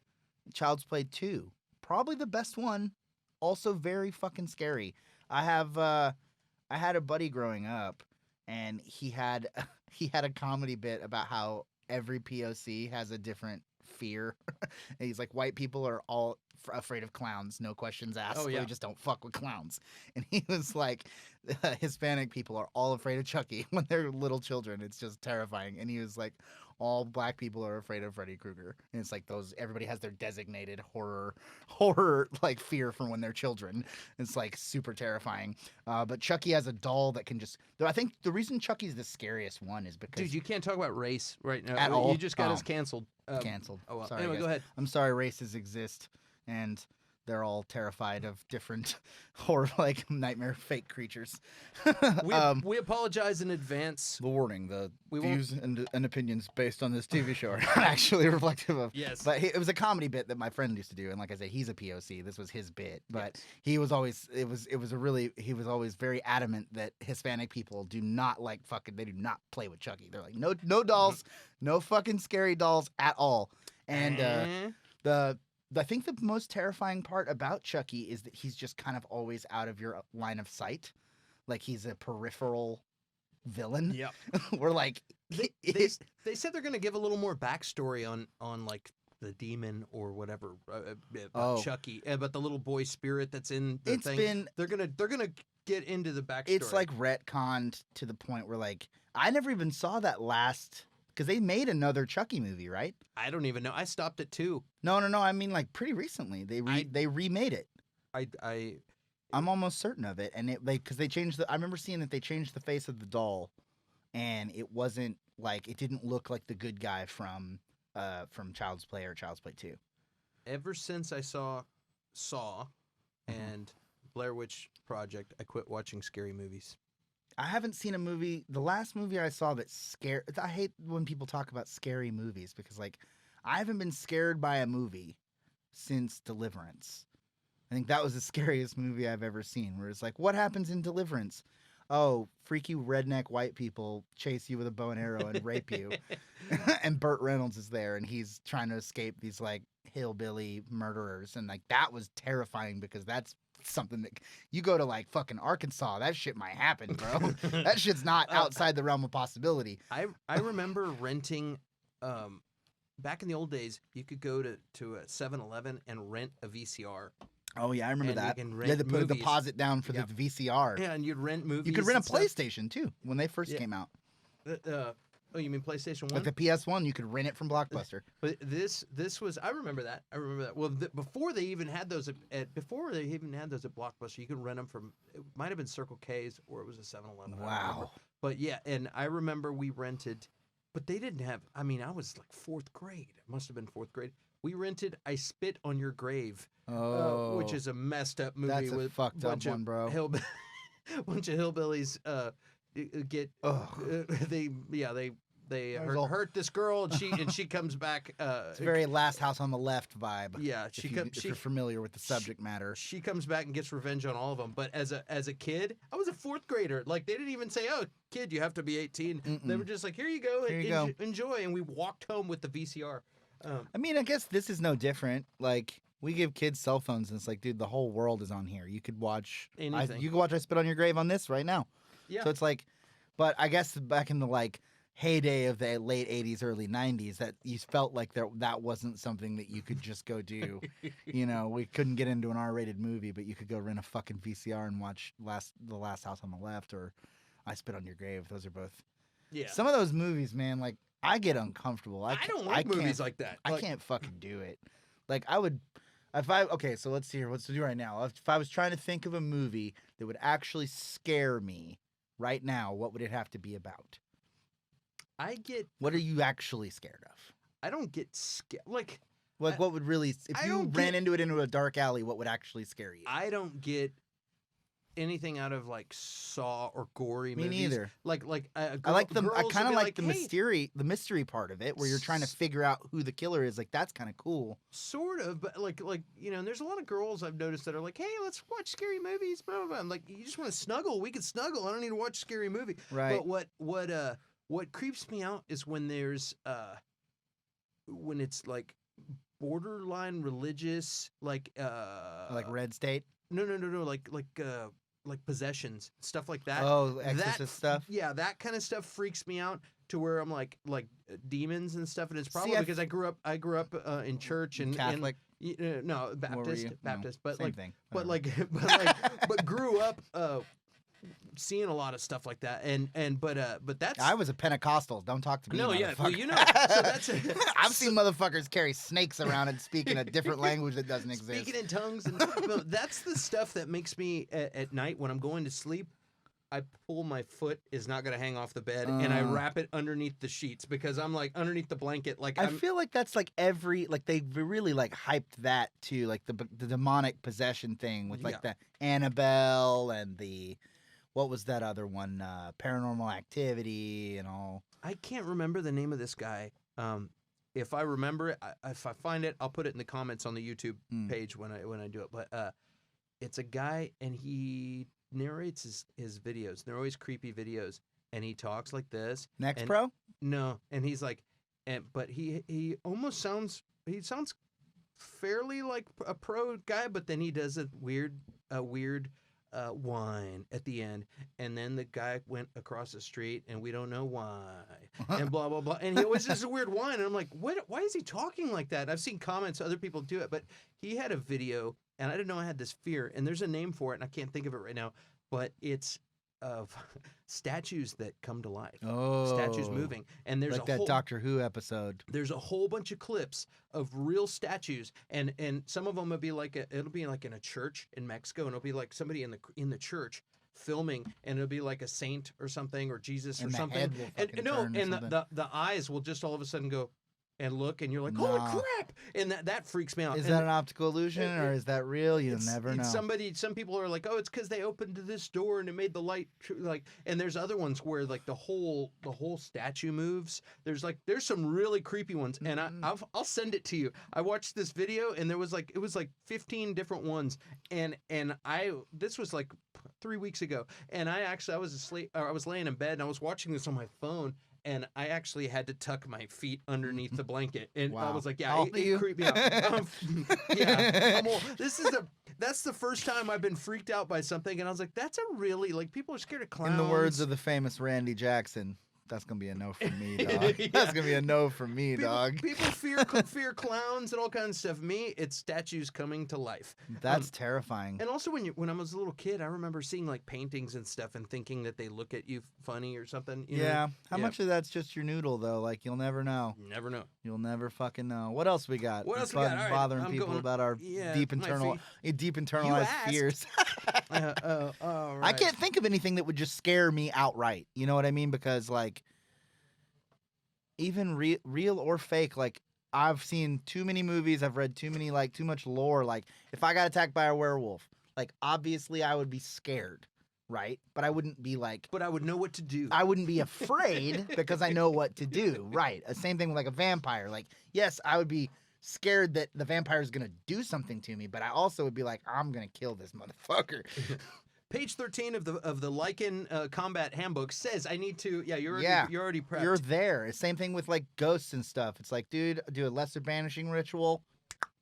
Child's Play 2, probably the best one, also very fucking scary. I had a buddy growing up, and he had a comedy bit about how every POC has a different fear. And he's like, white people are all afraid of clowns, no questions asked. Oh, yeah. We just don't fuck with clowns. And he was like, Hispanic people are all afraid of Chucky when they're little children. It's just terrifying. And he was like, all black people are afraid of Freddy Krueger. And it's like everybody has their designated horror like fear from when they're children. It's like super terrifying. But Chucky has a doll that can just. I think the reason Chucky's the scariest one is because. Dude, you can't talk about race right now. At all? You just got us canceled. Canceled. Oh, well. Sorry, Anyway, guys. go ahead. I'm sorry, races exist, and they're all terrified of different horror, like nightmare fake creatures. We apologize in advance. The warning: the We views and opinions based on this TV show are not actually reflective of. Yes. But it was a comedy bit that my friend used to do, and like I said, he's a POC. This was his bit, but he was always he was always very adamant that Hispanic people do not like fucking. They do not play with Chucky. They're like no dolls, no fucking scary dolls at all. And I think the most terrifying part about Chucky is that he's just kind of always out of your line of sight. Like he's a peripheral villain. Yep. We're like They said they're going to give a little more backstory on like the demon or whatever about Chucky, but the little boy spirit that's in the thing. They're gonna get into the backstory. It's like retconned to the point where like I never even saw that last. Because they made another Chucky movie, right? I don't even know. I stopped at 2. No. I mean, like pretty recently, they remade it. I'm almost certain of it, and because they changed I remember seeing that they changed the face of the doll, and it wasn't like it didn't look like the good guy from Child's Play or Child's Play 2. Ever since I saw Saw and Blair Witch Project, I quit watching scary movies. I haven't seen a movie. The last movie I saw that scared. I hate when people talk about scary movies because, like, I haven't been scared by a movie since Deliverance. I think that was the scariest movie I've ever seen. Where it's like, what happens in Deliverance? Oh, freaky redneck white people chase you with a bow and arrow and rape you, and Burt Reynolds is there and he's trying to escape these like hillbilly murderers, and like that was terrifying because that's something that you go to like fucking Arkansas, that shit might happen, bro. That shit's not outside the realm of possibility. I remember renting back in the old days, you could go to a 7-Eleven and rent a VCR. Oh yeah, I remember that. You had to put movies. a deposit down for the VCR. Yeah, and you'd rent movies. You could rent a stuff. PlayStation too when they first came out. Oh, you mean PlayStation 1? Like the PS1, you could rent it from Blockbuster. But this was I remember that. Well, before they even had those at Blockbuster, you could rent them from. It might have been Circle K's or it was a 7-Eleven. Wow. But yeah, and I remember we rented, but they didn't have. I mean, I was like 4th grade. It must have been 4th grade. We rented I Spit on Your Grave, which is a messed up movie. That's a with fucked up one, bro. Bunch of hillbillies get they hurt this girl and she comes back. It's a very Last House on the Left vibe. Yeah, if you're familiar with the subject matter. She comes back and gets revenge on all of them. But as a kid, I was a 4th grader. Like they didn't even say, "Oh, kid, you have to be 18." They were just like, "Here you go, enjoy." And we walked home with the VCR. I mean, I guess this is no different. Like we give kids cell phones, and it's like, dude, the whole world is on here. You could watch anything. You could watch I Spit on Your Grave on this right now. Yeah. So it's like, but I guess back in the like heyday of the late 80s, early 90s, that you felt like that wasn't something that you could just go do. You know, we couldn't get into an R-rated movie, but you could go rent a fucking VCR and watch The Last House on the Left or I Spit on Your Grave. Those are both. Yeah. Some of those movies, man, like I get uncomfortable. I don't like movies like that. I can't fucking do it. Like I would. Okay, so let's see here. Let's do right now. If I was trying to think of a movie that would actually scare me right now, what would it have to be about? What are you actually scared of? I don't get scared. Like what would really? If you ran into a dark alley, what would actually scare you? I don't get anything out of like Saw or gory movies. Me neither. I kind of like the mystery part of it, where you're trying to figure out who the killer is. Like that's kind of cool. Sort of, but like you know, there's a lot of girls I've noticed that are like, hey, let's watch scary movies. Blah blah blah. I'm like, you just want to snuggle? We can snuggle. I don't need to watch a scary movie. Right. But what creeps me out is when there's when it's like borderline religious, like Red State. No, like possessions, stuff like that. Oh, exorcist stuff. Yeah, that kind of stuff freaks me out to where I'm like demons and stuff, and it's probably because I grew up in church and Catholic. No, Baptist, No, but same like, thing. but grew up seeing a lot of stuff like that, but that's I was a Pentecostal. Don't talk to me. no, yeah, well, motherfucker. you know, so that's I've seen motherfuckers carry snakes around and speak in a different language that doesn't exist. speaking in tongues, and no, that's the stuff that makes me at night when I'm going to sleep. I pull my foot is not going to hang off the bed, and I wrap it underneath the sheets because I'm like underneath the blanket. Like I feel like that's like they really like hyped that too, like the demonic possession thing with like the Annabelle and the what was that other one, Paranormal Activity and all. I can't remember the name of this guy. If I remember it, if I find it, I'll put it in the comments on the YouTube page when I do it. But it's a guy, and he narrates his videos. They're always creepy videos, and he talks like this. Next Pro? No, and he's like, but he almost sounds fairly like a pro guy, but then he does a weird whine at the end, and then the guy went across the street, and we don't know why, and blah blah blah, and he always does a weird whine, and I'm like, what? Why is he talking like that? I've seen comments, other people do it, but he had a video. And I didn't know I had this fear, and there's a name for it, and I can't think of it right now, but it's of statues that come to life. Oh. Statues moving. And there's like that Doctor Who episode. There's a whole bunch of clips of real statues, and some of them will be like it'll be like in a church in Mexico, and it'll be like somebody in the church filming, and it'll be like a saint or something, or Jesus or something. And the eyes will just all of a sudden go and look, and you're like, holy crap! And that freaks me out. Is that an optical illusion, or is that real? You'll never know. Some people are like, oh, it's because they opened this door and it made the light like. And there's other ones where like the whole statue moves. There's some really creepy ones, and I'll send it to you. I watched this video, and it was like 15 different ones, and this was like 3 weeks ago, and I was asleep, or I was laying in bed, and I was watching this on my phone. And I actually had to tuck my feet underneath the blanket, and I was like, "Yeah, it creeped me out." I'm old. That's the first time I've been freaked out by something, and I was like, "That's a really like people are scared of clowns." In the words of the famous Randy Jackson, that's gonna be a no from me, dog. That's gonna be a no from me, dog. People fear clowns and all kinds of stuff. Me, it's statues coming to life. That's terrifying. And also, when I was a little kid, I remember seeing like paintings and stuff and thinking that they look at you funny or something. You know? How much of that's just your noodle though? Like you'll never know. Never know. You'll never fucking know. What else we got? What else we got? Bothering people about our deep internalized fears. All right. I can't think of anything that would just scare me outright. You know what I mean? Because like, even real or fake, like I've seen too many movies, I've read too much lore. Like if I got attacked by a werewolf, like obviously I would be scared, right? But I wouldn't be like. But I would know what to do. I wouldn't be afraid because I know what to do, right? Same thing with like a vampire. Like yes, I would be scared that the vampire is gonna do something to me, but I also would be like, I'm gonna kill this motherfucker. Page 13 of the Lycan Combat Handbook says I need to. Yeah, you're already prepped. You're there. Same thing with like ghosts and stuff. It's like, dude, do a lesser banishing ritual.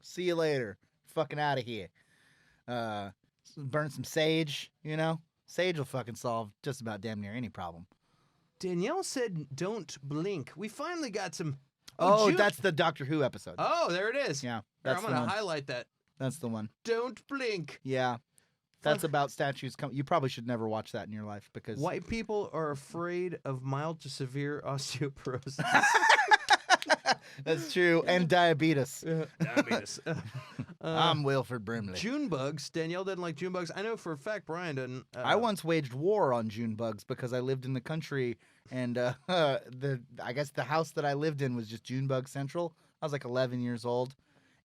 See you later. Fucking out of here. Burn some sage. You know, sage will fucking solve just about damn near any problem. Danielle said, "Don't blink." We finally got some. Oh, that's the Doctor Who episode. Oh, there it is. Yeah, I'm gonna highlight that. That's the one. Don't blink. Yeah. That's about statues. You probably should never watch that in your life because white people are afraid of mild to severe osteoporosis. That's true, and diabetes. Diabetes. I'm Wilford Brimley. June bugs. Danielle doesn't like June bugs. I know for a fact Brian doesn't. I once waged war on June bugs because I lived in the country, and I guess the house that I lived in was just June bug central. I was like 11 years old,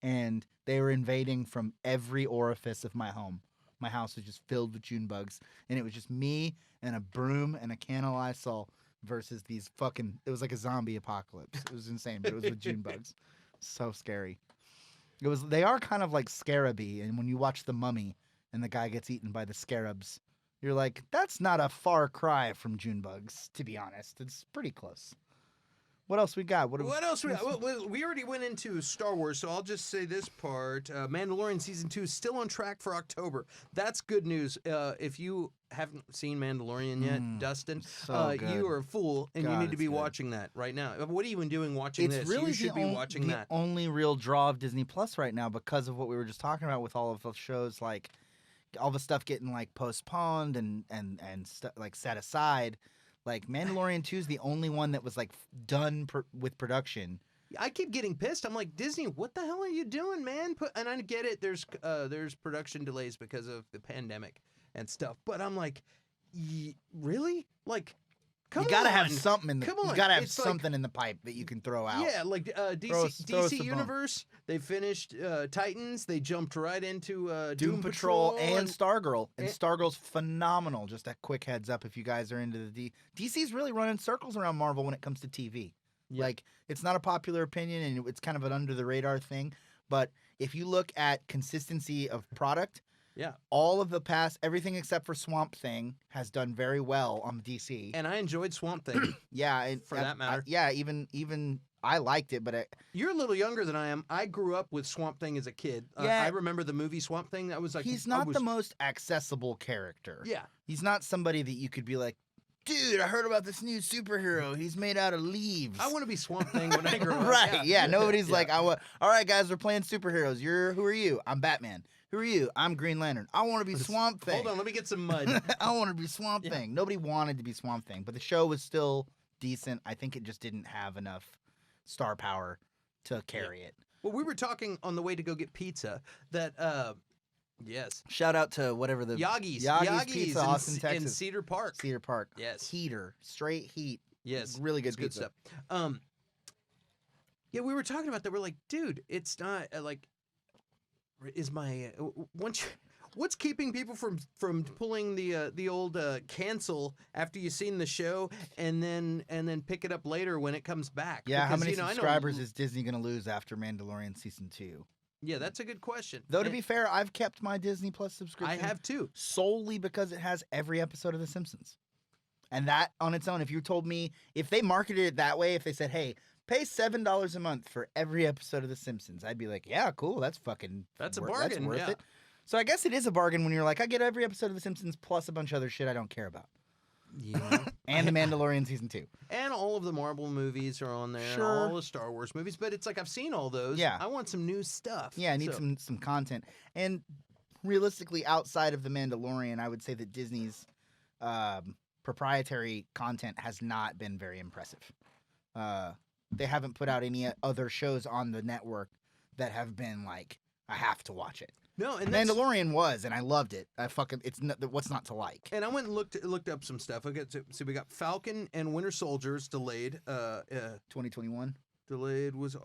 and they were invading from every orifice of my home. My house was just filled with June bugs, and it was just me and a broom and a can of Lysol versus these fucking. It was like a zombie apocalypse. It was insane, but it was with June bugs. So scary. They are kind of like scaraby, and when you watch The Mummy and the guy gets eaten by the scarabs, you're like, that's not a far cry from June bugs. To be honest, it's pretty close. What else we got? What else we got? Well, we already went into Star Wars, so I'll just say this part. Mandalorian Season 2 is still on track for October. That's good news. If you haven't seen Mandalorian yet, Dustin, you are a fool, and you need to be watching that right now. What are you even doing watching this? Really you should be watching that. It's really the only real draw of Disney Plus right now because of what we were just talking about with all of those shows like all the stuff getting like postponed and like set aside. Like Mandalorian 2 is the only one that was like done with production. I keep getting pissed. I'm like, Disney, what the hell are you doing, man? And I get it. There's production delays because of the pandemic and stuff. But I'm like, really? Like, come on. You gotta have something in the. Come on. You gotta have It's something in the pipe that you can throw out. Yeah, like Throw us DC a bone. Universe. They finished Titans. They jumped right into Doom Patrol and and Stargirl. And Stargirl's phenomenal. Just a quick heads up if you guys are into the DC's really running circles around Marvel when it comes to TV. Yeah. Like, it's not a popular opinion and it's kind of an under the radar thing. But if you look at consistency of product, yeah, all of the past, everything except for Swamp Thing has done very well on DC. and I enjoyed Swamp Thing. Yeah, and For that matter. even I liked it, but You're a little younger than I am. I grew up with Swamp Thing as a kid. Yeah. I remember the movie Swamp Thing. That was like he's I not was- the most accessible character. Yeah, He's not somebody that you could be like, dude, I heard about this new superhero. He's made out of leaves. I want to be Swamp Thing when I grow up. Right, yeah. Nobody's Yeah. like, all right, guys, we're playing superheroes. Who are you? I'm Batman. Who are you? I'm Green Lantern. I want to be Swamp Thing. Hold on, let me get some mud. I want to be Swamp Yeah. Thing. Nobody wanted to be Swamp Thing, but the show was still decent. I think it just didn't have enough star power to carry it. Well, we were talking on the way to go get pizza that, yes, Shout out to whatever the Yagi's Pizza, in, Austin, in Texas. Cedar Park. Cedar Park. Yes. Heater. Straight heat. Yes, Really good it's good pizza. stuff. Yeah, we were talking about that. We're like, dude, it's not like, is my what's keeping people from pulling the old cancel after you've seen the show and then pick it up later when it comes back? Yeah, how Because, many I know- subscribers is Disney going to lose after Mandalorian Season 2? Yeah, that's a good question. Though, to And be fair, I've kept my Disney Plus I subscription have too. solely because it has every episode of The Simpsons. And that on its own, if you told me, if they marketed it that way, if they said, hey, pay $7 a month for every episode of The Simpsons, I'd be like, yeah, cool, that's fucking That's a That's bargain, worth yeah. it. So I guess it is a bargain when you're like, I get every episode of The Simpsons plus a bunch of other shit I don't care about. Yeah. And The Mandalorian Season 2. And all of the Marvel movies are on there, Sure. and all the Star Wars movies. But it's like I've seen all those. Yeah. I want some new stuff. Yeah, I need So- some content. And realistically, outside of The Mandalorian, I would say that Disney's proprietary content has not been very impressive. They haven't put out any other shows on the network that have been like, I have to watch it. No, and that's, Mandalorian was, and I loved it. What's not to like? and I went and looked up some stuff. So we got Falcon and Winter Soldiers delayed. 2021. Delayed was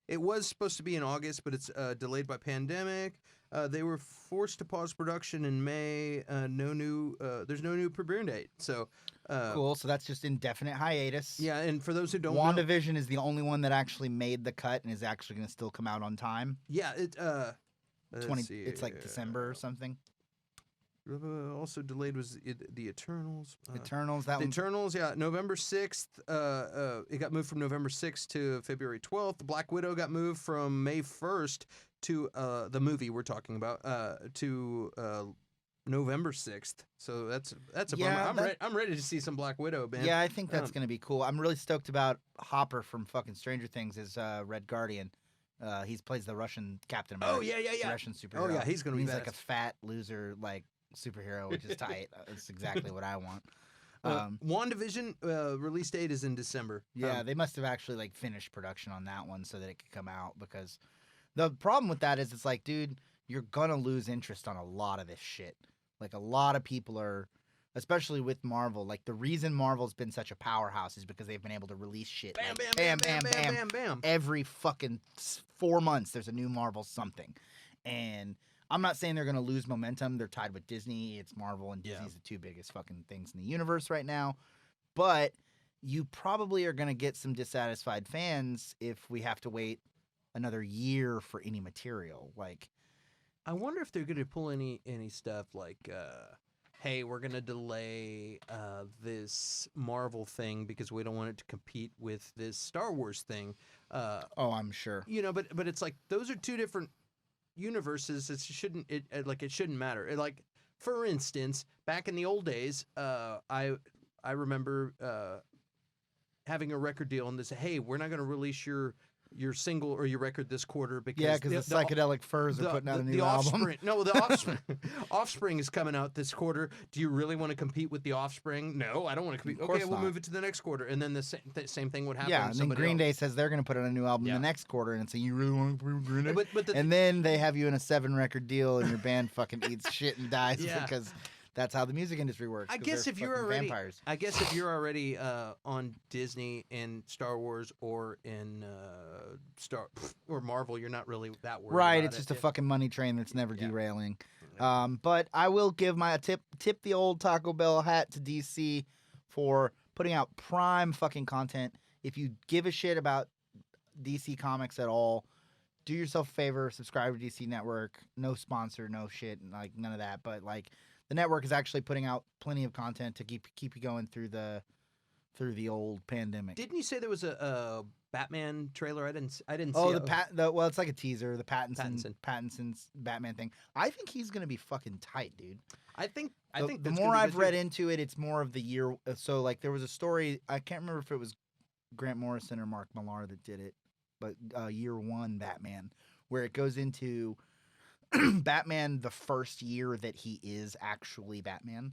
it was supposed to be in August, but it's delayed by pandemic. They were forced to pause production in May. There's no new premiere date. So Cool. So that's just indefinite hiatus. yeah, and for those who don't know, WandaVision is the only one that actually made the cut and is actually going to still come out on time. yeah, let's see, It's like December or something. Also delayed was the Eternals. Eternals. That The one. Eternals, yeah, November 6th. It got moved from November 6th to February 12th. The Black Widow got moved from May 1st to the movie we're talking about to November 6th. So that's a Yeah, bummer. I'm ready to see some Black Widow, man. Yeah, I think that's Um, going to be cool. I'm really stoked about Hopper from fucking Stranger Things as Red Guardian. He plays the Russian Captain America. Oh, yeah, yeah, yeah. Russian superhero. Oh, yeah, he's gonna be He's like a badass. fat loser like superhero, which is tight. It's exactly what I want. WandaVision release date is in December. Yeah, they must have actually like finished production on that one so that it could come out, because the problem with that is it's like, dude, you're gonna lose interest on a lot of this shit. Like, a lot of people are, especially with Marvel, like, the reason Marvel's been such a powerhouse is because they've been able to release shit Bam, like, bam, bam, bam, bam, bam, bam. every fucking 4 months there's a new Marvel something. And I'm not saying they're going to lose momentum. They're tied with Disney. It's Marvel and Yeah. Disney's the two biggest fucking things in the universe right now. But you probably are going to get some dissatisfied fans if we have to wait another year for any material. Like, I wonder if they're going to pull any stuff like, hey, we're going to delay this Marvel thing because we don't want it to compete with this Star Wars thing. oh, I'm sure. You know, but it's like those are two different universes. It shouldn't matter. Like, for instance, back in the old days, I remember having a record deal and they say, hey, we're not going to release your your single or your record this quarter because Yeah, because the Psychedelic Furs are putting out a new album. Offspring, no, the Offspring, Offspring is coming out this quarter. Do you really want to compete with the Offspring? No, I don't want to compete. Of course Okay, we'll not. move it to the next quarter, and then the same thing would happen. Yeah, with and then somebody Green else. Day says they're going to put out a new album Yeah. the next quarter, and it's like, you really want to compete with Green Day? But And then they have you in a 7-record deal, and your band fucking eats shit and dies Yeah. because that's how the music industry works. I 'cause guess they're if you're fucking already, vampires. I guess if you're already on Disney and Star Wars or in or Marvel, you're not really that worried. Right, about it's it. just a fucking money train that's never Yeah. derailing. But I will give my tip the old Taco Bell hat to DC for putting out prime fucking content. If you give a shit about DC Comics at all, do yourself a favor, subscribe to DC Network. No sponsor, no shit, like none of that. But like the network is actually putting out plenty of content to keep you going through the old pandemic. Didn't you say there was a Batman trailer? I didn't see. Oh, it. well, it's like a teaser. The Pattinson. Pattinson's Batman thing. I think he's gonna be fucking tight, dude. I think The that's more gonna be I've good read too. into it, it's more of the year. So like there was a story. I can't remember if it was Grant Morrison or Mark Millar that did it, but year one Batman, where it goes into Batman the first year that he is actually Batman,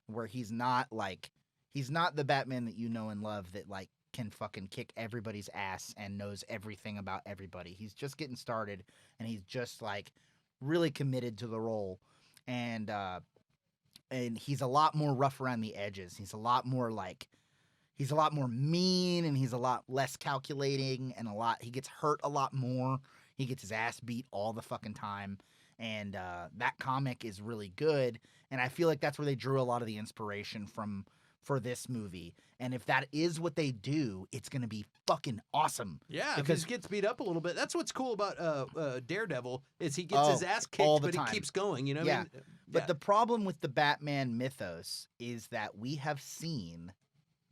where he's not the Batman that you know and love that like can fucking kick everybody's ass and knows everything about everybody. He's just getting started, and he's just like really committed to the role, and he's a lot more rough around the edges. He's a lot more mean, and he's a lot less calculating, and he gets hurt a lot more. He gets his ass beat all the fucking time. And that comic is really good, and I feel like that's where they drew a lot of the inspiration for this movie. And if that is what they do, it's gonna be fucking awesome. Yeah, because he gets beat up a little bit. That's what's cool about Daredevil is he gets his ass kicked, all the but time. he keeps going. You know, Yeah. what I mean? But the problem with the Batman mythos is that we have seen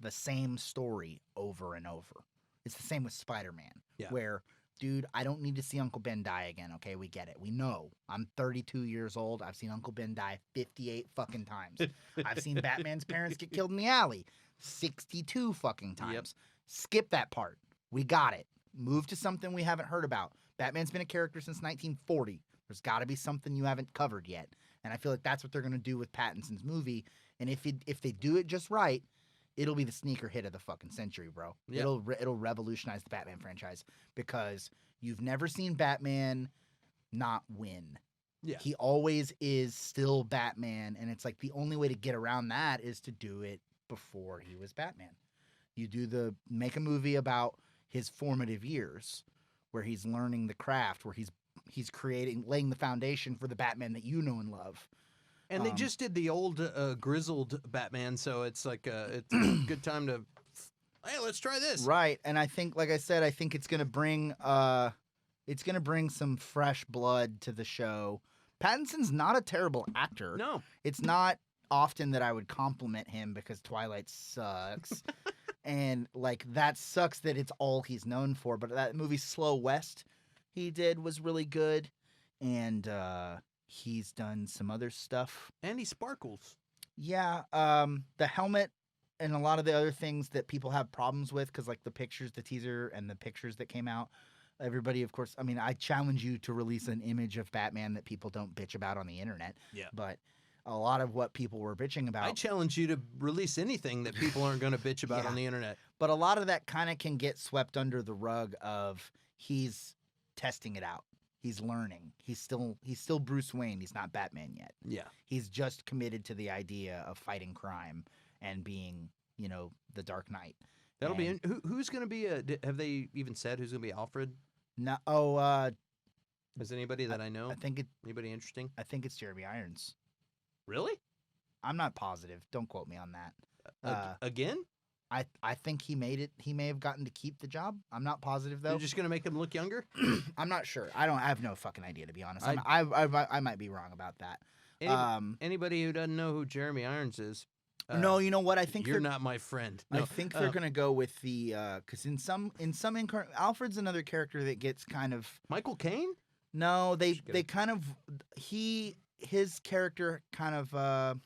the same story over and over. It's the same with Spider-Man, where, dude, I don't need to see Uncle Ben die again, okay? We get it. We know. I'm 32 years old. I've seen Uncle Ben die 58 fucking times. I've seen Batman's parents get killed in the alley 62 fucking times. Yep. Skip that part. We got it. Move to something we haven't heard about. Batman's been a character since 1940. There's got to be something you haven't covered yet. And I feel like that's what they're going to do with Pattinson's movie. And if they do it just right, it'll be the sneaker hit of the fucking century, bro. Yep. It'll revolutionize the Batman franchise because you've never seen Batman not win. Yeah. He always is still Batman, and it's like the only way to get around that is to do it before he was Batman. You make a movie about his formative years where he's learning the craft, where he's laying the foundation for the Batman that you know and love. And they just did the old grizzled Batman, so it's like it's a good time to, hey, let's try this. Right, and I think, like I said, I think it's gonna bring some fresh blood to the show. Pattinson's not a terrible actor. No, it's not often that I would compliment him because Twilight sucks, and like that sucks that it's all he's known for. But that movie Slow West he did was really good, and he's done some other stuff. and he sparkles. Yeah, the helmet and a lot of the other things that people have problems with, because like the teaser and the pictures that came out, everybody, of course, I mean, I challenge you to release an image of Batman that people don't bitch about on the internet. Yeah. But a lot of what people were bitching about. I challenge you to release anything that people aren't going to bitch about Yeah. on the internet. But a lot of that kind of can get swept under the rug of he's testing it out. He's learning. He's still Bruce Wayne. He's not Batman yet. Yeah. He's just committed to the idea of fighting crime and being, the Dark Knight. That'll be And- who's going to be have they even said who's going to be Alfred? No, Is anybody that I know? I think Anybody interesting? it's Jeremy Irons. Really? I'm not positive. Don't quote me on that. Again? I think he made it. He may have gotten to keep the job. I'm not positive though. You're just going to make him look younger? I'm not sure. I have no fucking idea, to be honest. I- I might be wrong about that. Anybody who doesn't know who Jeremy Irons is, No, you know what? I think you're they're not my friend. I No, think they're gonna go with the because in some Alfred's another character that gets kind of Michael Caine? no they Just kidding. kind of his character kind of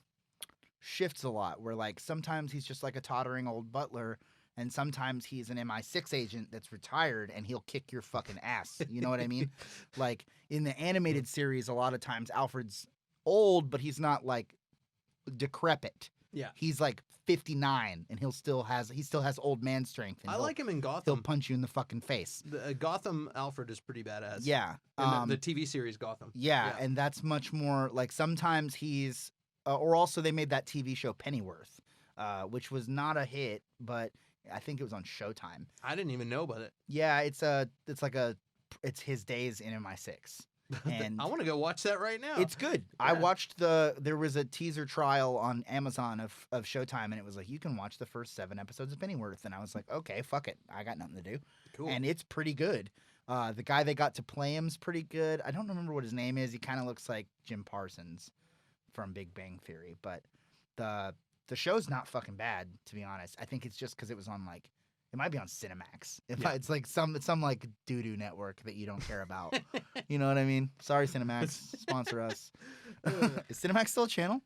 shifts a lot where like sometimes he's just like a tottering old butler and sometimes he's an MI6 agent that's retired, and he'll kick your fucking ass. You know what I mean? Like in the animated series, a lot of times Alfred's old, but he's not like decrepit. Yeah. He's like 59, and he still has old man strength. And I like him in He'll Gotham. punch you in the fucking face. The Gotham Alfred is pretty badass. Yeah. In the TV series Gotham. Yeah, and that's much more like sometimes he's, or also they made that TV show Pennyworth, which was not a hit, but I think it was on Showtime. I didn't even know about it. Yeah, it's his days in MI6. And I want to go watch that right now. it's good. Yeah. I watched there was a teaser trial on Amazon of Showtime, and it was like, you can watch the first 7 episodes of Pennyworth. And I was like, okay, fuck it. I got nothing to do. Cool. And it's pretty good. The guy they got to play him's pretty good. I don't remember what his name is. He kind of looks like Jim Parsons from Big Bang Theory. But the show's not fucking bad, to be honest. I think it's just because it was on like, it might be on Cinemax. It's like some like doo-doo network that you don't care about. You know what I mean? Sorry, Cinemax. Sponsor us. Is Cinemax still a channel?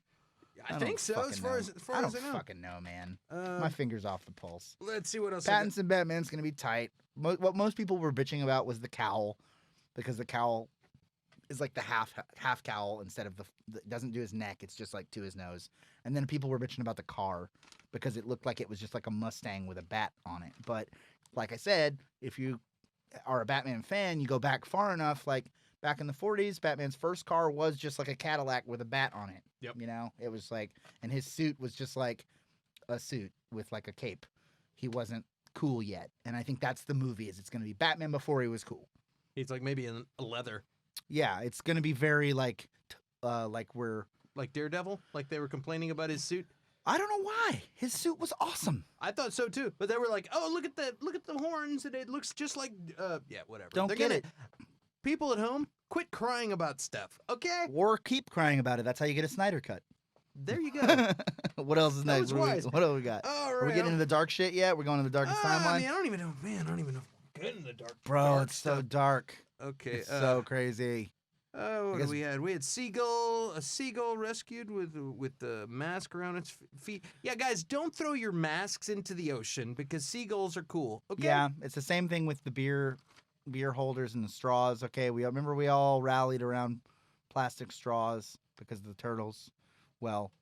I think so, as far as I know. Fucking know, man. My finger's off the pulse. Let's see what else. Pattinson and Batman's going to be tight. What most people were bitching about was the cowl, because the cowl is like the half cowl instead of it doesn't do his neck. It's just like to his nose. And then people were bitching about the car because it looked like it was just like a Mustang with a bat on it. But like I said, if you are a Batman fan, you go back far enough, like back in the 40s, Batman's first car was just like a Cadillac with a bat on it. Yep. You know, it was like, and his suit was just like a suit with like a cape. He wasn't cool yet. And I think that's the movie, is it's going to be Batman before he was cool. He's like maybe in a leather. Yeah, it's going to be very like we're... Like Daredevil? Like they were complaining about his suit? I don't know why. His suit was awesome. I thought so too. But they were like, oh, look at the horns, and it looks just like, yeah, whatever. Don't get it. People at home, quit crying about stuff, okay? Or keep crying about it. That's how you get a Snyder cut. There you go. What else is That next? was wise. What else we got? All right. Are we getting into the dark shit yet? We're going to the darkest timeline? I mean, I don't even know. Man, I don't even know if we're getting the dark. Bro, dark it's so stuff. dark. Okay. It's so crazy. What guess- do we had? We had a seagull rescued with the mask around its feet. Yeah, guys, don't throw your masks into the ocean because seagulls are cool. Okay. Yeah, it's the same thing with the beer holders and the straws. Okay, we all rallied around plastic straws because of the turtles. Well,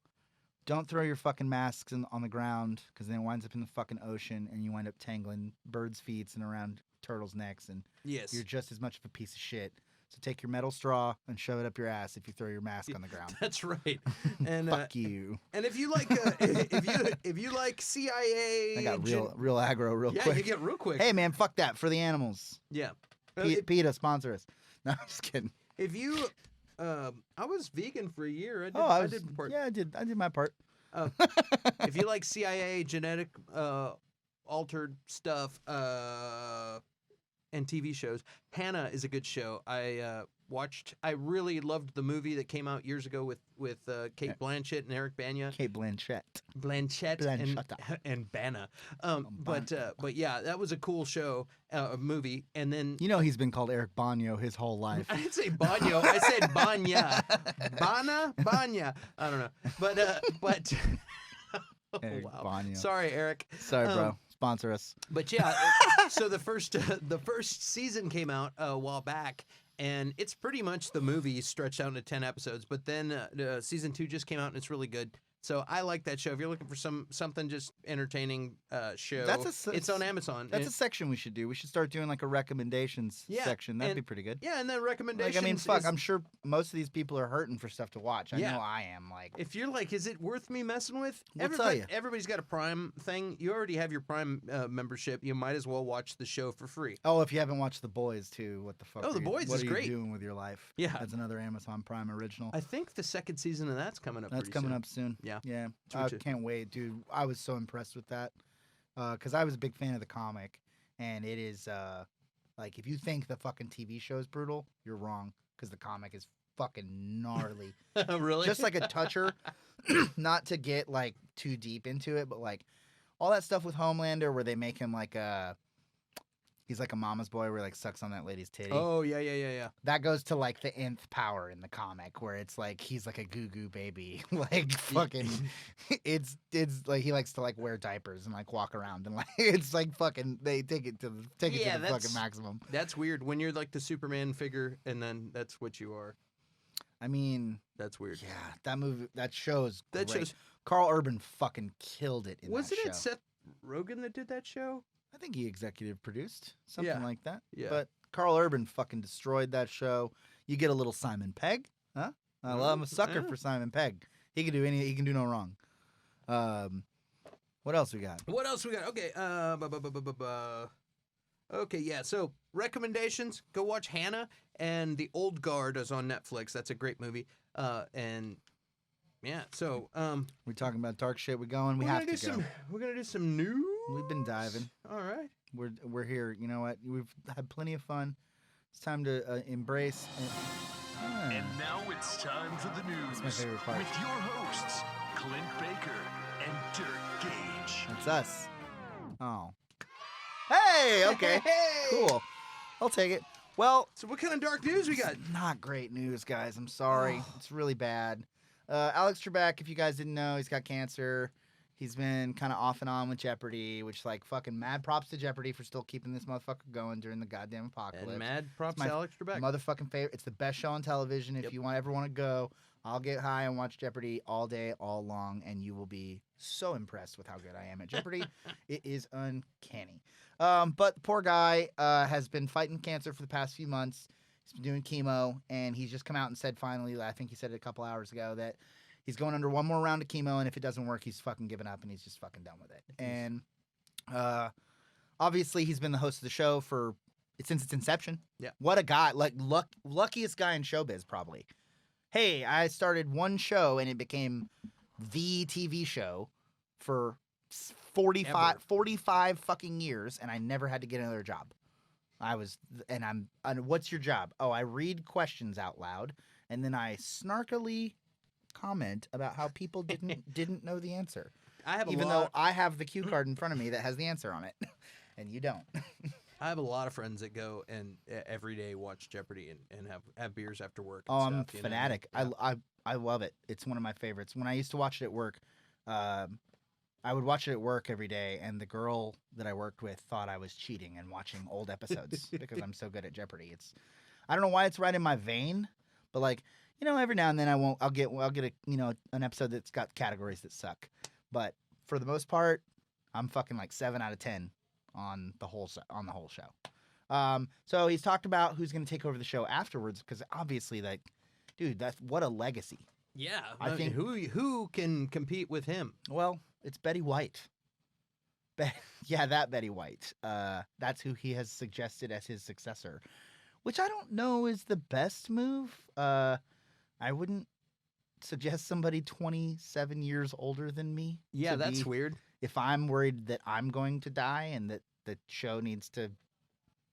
don't throw your fucking masks on the ground, because then it winds up in the fucking ocean and you wind up tangling birds' feet and around turtles' necks, and Yes. you're just as much of a piece of shit. So take your metal straw and shove it up your ass if you throw your mask on the ground. That's right. And Fuck you. And if you like, if you like CIA, I got real aggro real yeah, quick. you get real quick. Hey man, fuck that, for the animals. Yeah. PETA, sponsor us. No, I'm just kidding. If you, I was vegan for a year. I did my part. Yeah, I did my part. If you like CIA genetic altered stuff and TV shows, Hannah is a good show. I watched. I really loved the movie that came out years ago with Kate Blanchett and Eric Bana. Kate Blanchett. And Bana. But yeah, that was a cool show, movie. And then You know he's been called Eric Bano his whole life. I didn't say Banyo. I said Banya. Banya. I don't know. But oh, Eric wow. Bano. Sorry, Eric. Sorry, bro. Sponsor us. But yeah, so the first season came out a while back, and it's pretty much the movie stretched out into 10 episodes. But then season 2 just came out, and it's really good. So I like that show. If you're looking for something just entertaining show, it's on Amazon. That's a section we should do. We should start doing like a recommendations section. That'd be pretty good. Yeah, and then recommendations. Like, I mean, fuck, I'm sure most of these people are hurting for stuff to watch. I know I am. Like, if you're like, is it worth me messing with? We'll tell you. Everybody's got a Prime thing. You already have your Prime membership. You might as well watch the show for free. oh, if you haven't watched The Boys too, what the fuck? Oh, The Boys what is are great. you doing with your life? Yeah. That's another Amazon Prime original. I think the second season of that's coming up. That's pretty coming soon. up soon. Yeah. Yeah. It's I Richard. can't wait, dude. I was so impressed with that. Because I was a big fan of the comic. And it is, like, if you think the fucking TV show is brutal, you're wrong. Because the comic is fucking gnarly. Really? Just like a toucher. Not to get, like, too deep into it, but, like, all that stuff with Homelander where they make him, like, He's like a mama's boy where he like sucks on that lady's titty. Oh yeah. That goes to like the nth power in the comic where it's like he's like a goo goo baby. Like fucking it's like he likes to like wear diapers and like walk around and like it's like fucking they take it to the fucking maximum. That's weird when you're like the Superman figure and then that's what you are. I mean, that's weird. Yeah, that movie, that show's that great. shows. Carl Urban fucking killed it in that Wasn't show. it Seth Rogen that did that show? I think he executive produced something like that. Yeah. But Carl Urban fucking destroyed that show. You get a little Simon Pegg, huh? I'm a sucker for Simon Pegg. He can do no wrong. What else we got? Okay. Okay, yeah. So recommendations: go watch Hannah, and The Old Guard is on Netflix. That's a great movie. And yeah, so we talking about dark shit. We going. We have to go. We're gonna do some news. We've been diving. All right. We're here. You know what? We've had plenty of fun. It's time to embrace. And now it's time for the news. That's my favorite part. With your hosts, Clint Baker and Dirk Gage. That's us. Oh. Hey. Okay. Hey. Cool. I'll take it. Well. So what kind of dark news we got? Not great news, guys. I'm sorry. It's really bad. Alex Trebek, if you guys didn't know, he's got cancer. He's been kind of off and on with Jeopardy, which, like, fucking mad props to Jeopardy for still keeping this motherfucker going during the goddamn apocalypse. And mad props to Alex Trebek. Motherfucking favorite. It's the best show on television. If you ever want to go, I'll get high and watch Jeopardy all day, all long, and you will be so impressed with how good I am at Jeopardy. It is uncanny. But the poor guy has been fighting cancer for the past few months. He's been doing chemo, and he's just come out and said finally, I think he said it a couple hours ago, that he's going under one more round of chemo, and if it doesn't work, he's fucking given up, and he's just fucking done with it. And obviously, he's been the host of the show since its inception. Yeah. What a guy. Like, luckiest guy in showbiz, probably. Hey, I started one show, and it became the TV show for 45 fucking years, and I never had to get another job. And what's your job? Oh, I read questions out loud, and then I snarkily comment about how people didn't know the answer. Though I have the cue card in front of me that has the answer on it, and you don't. I have a lot of friends that go and every day watch Jeopardy and have beers after work. Oh, I'm a fanatic. Yeah. I love it. It's one of my favorites. When I used to watch it at work, I would watch it at work every day, and the girl that I worked with thought I was cheating and watching old episodes because I'm so good at Jeopardy. I don't know why it's right in my vein, but like, you know, every now and then I'll get an episode that's got categories that suck. But for the most part, I'm fucking like 7 out of 10 on the whole show. So he's talked about who's going to take over the show afterwards, because obviously, like, dude, that's what a legacy. Yeah, I think who can compete with him? Well, it's Betty White. That Betty White. That's who he has suggested as his successor, which I don't know is the best move. I wouldn't suggest somebody 27 years older than me. Yeah, that's weird. If I'm worried that I'm going to die and that the show needs to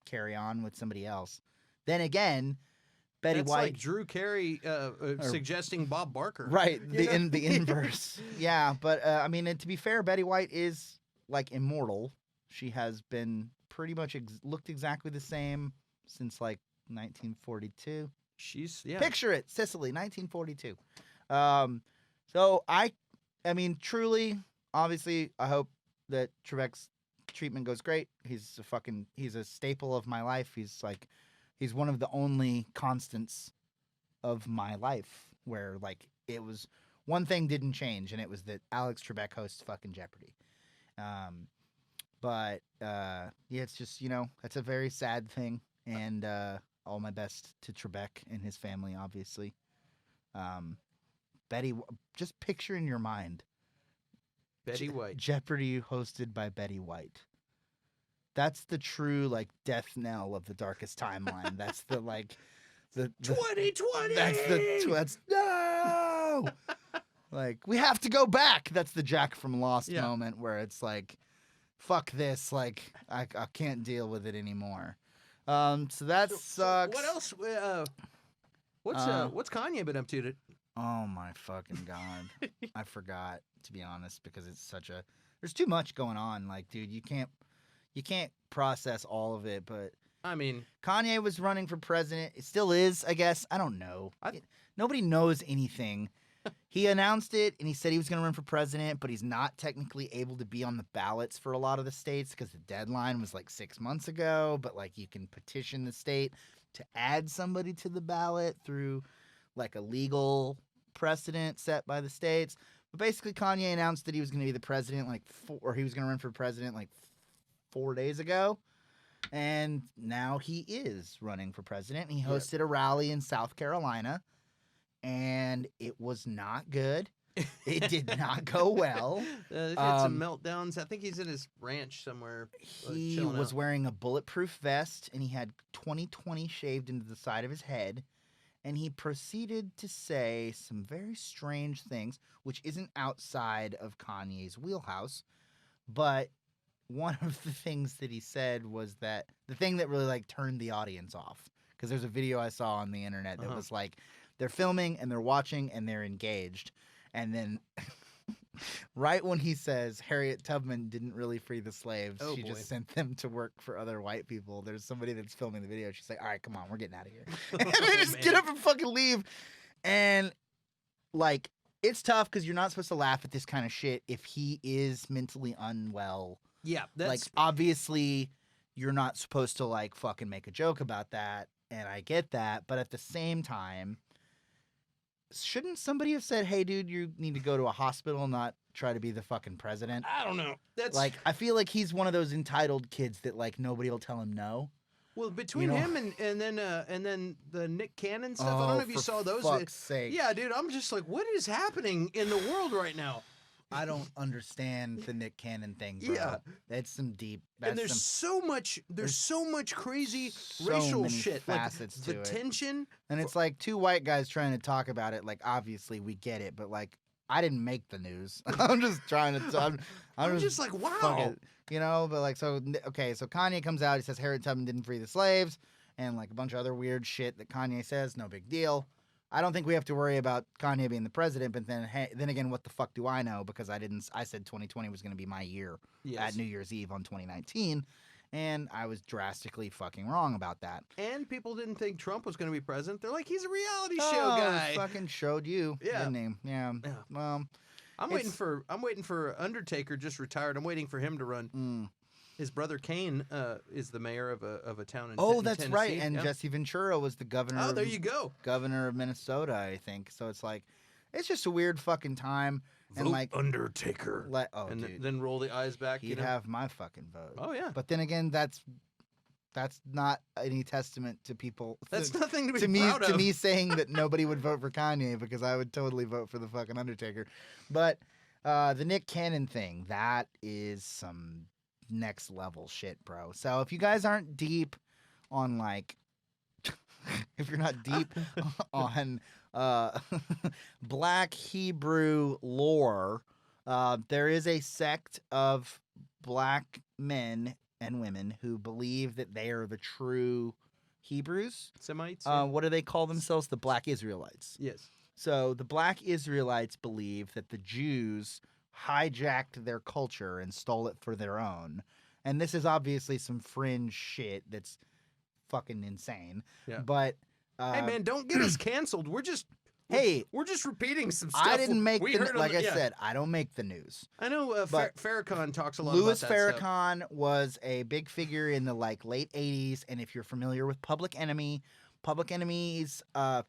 carry on with somebody else, then again, Betty That's White, like Drew Carey suggesting Bob Barker, right? The inverse, yeah. But I mean, and to be fair, Betty White is like immortal. She has been pretty much looked exactly the same since like 1942. Picture it, Sicily, 1942. So I mean, truly, obviously, I hope that Trebek's treatment goes great. He's a staple of my life. He's one of the only constants of my life where, like, it was one thing didn't change, and it was that Alex Trebek hosts fucking Jeopardy. But it's just, it's a very sad thing, and all my best to Trebek and his family, obviously. Betty, just picture in your mind Betty White. Jeopardy hosted by Betty White. That's the true, like, death knell of the darkest timeline. That's the, like, the 2020. That's no. Like, we have to go back. That's the Jack from Lost moment where it's like, fuck this. Like, I can't deal with it anymore. So that sucks. What else? What's Kanye been up to? Oh my fucking god! I forgot, to be honest, because it's there's too much going on. Like, dude, you you can't process all of it, but I mean, Kanye was running for president. It still is, I guess. I don't know. Nobody knows anything. He announced it, and he said he was going to run for president, but he's not technically able to be on the ballots for a lot of the states because the deadline was like 6 months ago. But like, you can petition the state to add somebody to the ballot through like a legal precedent set by the states. But basically, Kanye announced that he was going to be the president, or he was going to run for president like 4 days ago. And now he is running for president. He hosted a rally in South Carolina, and it was not good. It did not go well. He had some meltdowns. I think he's in his ranch somewhere. He was wearing a bulletproof vest, and he had 2020 shaved into the side of his head. And he proceeded to say some very strange things, which isn't outside of Kanye's wheelhouse. But one of the things that he said was that the thing that really like turned the audience off, because there's a video I saw on the internet that was like, they're filming and they're watching and they're engaged. And then right when he says Harriet Tubman didn't really free the slaves, she just sent them to work for other white people. There's somebody that's filming the video. She's like, all right, come on, we're getting out of here. And they just get up and fucking leave. And like, it's tough because you're not supposed to laugh at this kind of shit if he is mentally unwell. Yeah, that's like, obviously you're not supposed to like fucking make a joke about that. And I get that. But at the same time, shouldn't somebody have said, hey, dude, you need to go to a hospital, not try to be the fucking president? I don't know. That's like, I feel like he's one of those entitled kids that like nobody will tell him no. Well, between him and then the Nick Cannon stuff, I don't know if you saw those. For fuck's sake. Yeah, dude, I'm just like, what is happening in the world right now? I don't understand the Nick Cannon thing, bro. Yeah. That's some deep. And there's so much crazy racial many shit, facets like to the it. tension. And it's like two white guys trying to talk about it. Like, obviously we get it, but like, I didn't make the news. I'm just trying to. I'm just like, wow. fucking, you know. But like, so okay, so Kanye comes out. He says Harriet Tubman didn't free the slaves, and like a bunch of other weird shit that Kanye says. No big deal. I don't think we have to worry about Kanye being the president, but then again, what the fuck do I know? Because I said 2020 was going to be my year at New Year's Eve on 2019, and I was drastically fucking wrong about that. And people didn't think Trump was going to be president. They're like, he's a reality show guy. Fucking showed you, didn't he? Yeah. Well, I'm waiting for Undertaker just retired. I'm waiting for him to run. His brother Kane is the mayor of a town in that's Tennessee. right. And Jesse Ventura was the governor. Oh, there you go. Governor of Minnesota, I think. So it's like, it's just a weird fucking time. Vote and like Undertaker. Dude, then roll the eyes back. He'd have my fucking vote. Oh yeah. But then again, that's not any testament to people. That's nothing to be proud of. To me saying that nobody would vote for Kanye, because I would totally vote for the fucking Undertaker. But the Nick Cannon thing, that is some next level shit, bro. So if you guys aren't deep on like if you're not deep on Black Hebrew lore, there is a sect of black men and women who believe that they are the true Hebrews. Semites. What do they call themselves? The Black Israelites. Yes. So the Black Israelites believe that the Jews hijacked their culture and stole it for their own. And this is obviously some fringe shit that's fucking insane. Yeah. But hey man, don't get us canceled. We're just repeating some stuff. I didn't make I said, I don't make the news. I know Farrakhan talks a lot Louis about that Farrakhan stuff. was a big figure in the like late 80s, and if you're familiar with Public Enemy's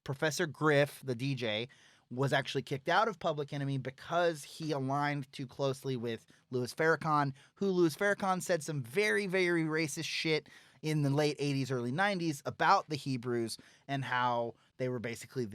Professor Griff, the DJ, was actually kicked out of Public Enemy because he aligned too closely with Louis Farrakhan, who Louis Farrakhan said some very, very racist shit in the late 80s, early 90s about the Hebrews and how they were basically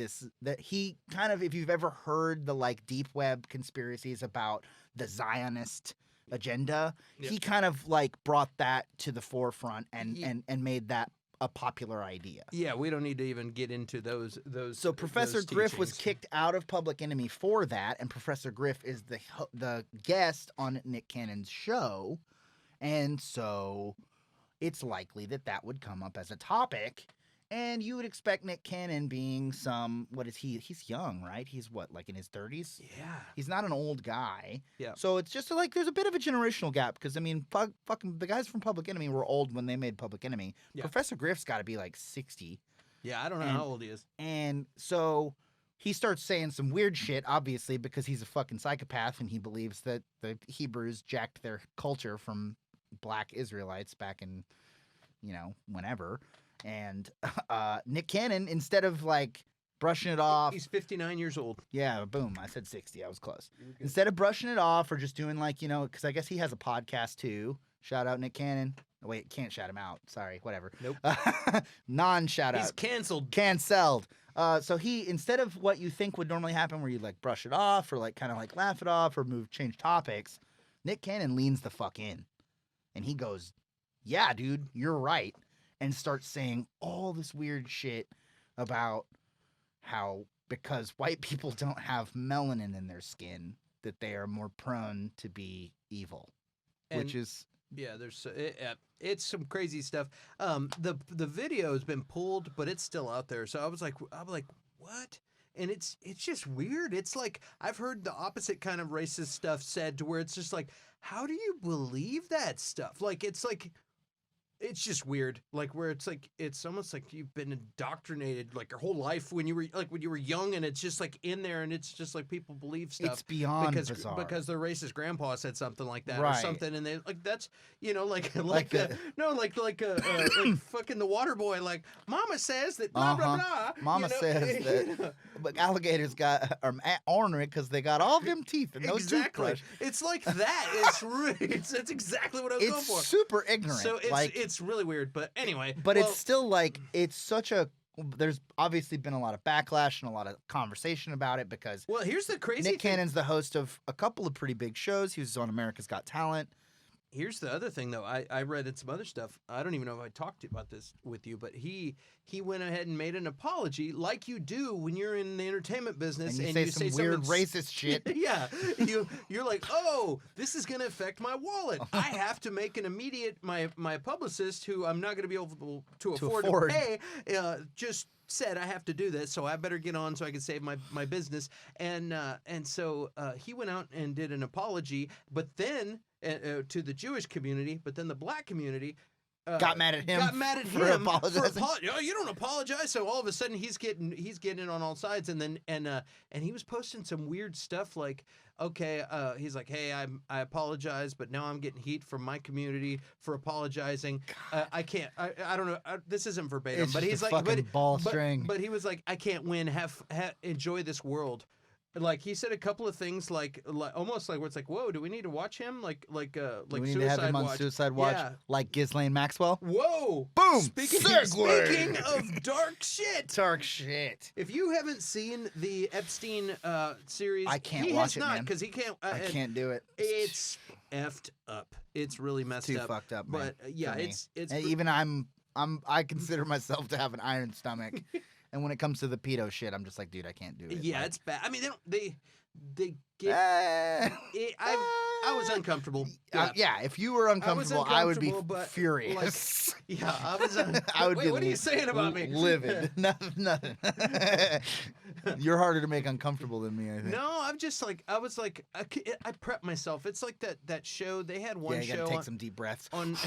that he kind of, if you've ever heard the like deep web conspiracies about the Zionist agenda, he kind of like brought that to the forefront and made that a popular idea. Yeah, we don't need to even get into those. So Professor Griff was kicked out of Public Enemy for that, and Professor Griff is the guest on Nick Cannon's show, and so it's likely that would come up as a topic. And you would expect Nick Cannon being what is he? He's young, right? He's what, like in his 30s? Yeah. He's not an old guy. Yeah. So it's just like there's a bit of a generational gap because, I mean, fucking the guys from Public Enemy were old when they made Public Enemy. Yeah. Professor Griff's got to be like 60. Yeah, I don't know how old he is. And so he starts saying some weird shit, obviously, because he's a fucking psychopath and he believes that the Hebrews jacked their culture from black Israelites back in, whenever. And Nick Cannon, instead of like brushing it off. He's 59 years old. Yeah, boom. I said 60. I was close. Instead of brushing it off or just doing like, because I guess he has a podcast too. Shout out Nick Cannon. Oh, wait, can't shout him out. Sorry, whatever. Nope. Non-shout out. He's canceled. Canceled. So he, instead of what you think would normally happen where you like brush it off or like kind of like laugh it off or change topics, Nick Cannon leans the fuck in. And he goes, yeah, dude, you're right. And starts saying all this weird shit about how because white people don't have melanin in their skin, that they are more prone to be evil, which is... Yeah, it's some crazy stuff. The video has been pulled, but it's still out there. So I'm like, what? And it's just weird. It's like I've heard the opposite kind of racist stuff said to where it's just like, how do you believe that stuff? Like it's just weird. Like where it's like it's almost like you've been indoctrinated like your whole life when you were young, and it's just like in there, and it's just like people believe stuff. It's beyond bizarre because their racist grandpa said something like that right. or something, and they like that's like fucking the water boy. Like mama says that blah blah blah. Mama says that, but alligators are ornery because they got all them teeth and no toothbrush. It's like that. That's exactly what I was going for. It's super ignorant. So it's really weird, but anyway. But it's still like, it's such a, there's obviously been a lot of backlash and a lot of conversation about it because... Well, here's the crazy Nick Cannon's the host of a couple of pretty big shows. He was on America's Got Talent. Here's the other thing, though. I read in some other stuff. I don't even know if I talked about this with you, but he went ahead and made an apology, like you do when you're in the entertainment business, and you say some weird racist shit. Yeah, you're like, oh, this is going to affect my wallet. I have to make an immediate my publicist, who I'm not going to be able to afford to pay, just said I have to do this, so I better get on so I can save my business. And so he went out and did an apology, but then to the Jewish community, but then the black community got mad at him. For apologizing. Oh, you don't apologize. So all of a sudden he's getting it on all sides, and then and he was posting some weird stuff like, okay, he's like, hey, I apologize, but now I'm getting heat from my community for apologizing. I can't. I don't know. This isn't verbatim, It's but just he's a like, fucking ball string. But he was like, I can't win. Enjoy this world. Like he said a couple of things like almost like where it's like, whoa, do we need to watch him? Like Do we need Suicide to have him on Watch? Suicide Watch? Yeah. Like Ghislaine Maxwell? Whoa! Boom! Speaking Segue! of dark shit, Dark shit. if you haven't seen the Epstein series, I can't he watch has it, not man. because he can't. I can't do it. It's effed up. It's really messed Too up. fucked up, man, But yeah, for me. it's And even I consider myself to have an iron stomach. And when it comes to the pedo shit, I'm just like, dude, I can't do it. yeah, Like, it's bad. I mean, they get. I was uncomfortable. Yeah, if you were uncomfortable, I would be uncomfortable, but, furious. Yeah, I was. I would wait, be. what are you saying about me? Livid. Nothing. You're harder to make uncomfortable than me, I think. No, I'm just like I was like I prepped myself. It's like that show. They had one Yeah, you show gotta take some deep breaths. on.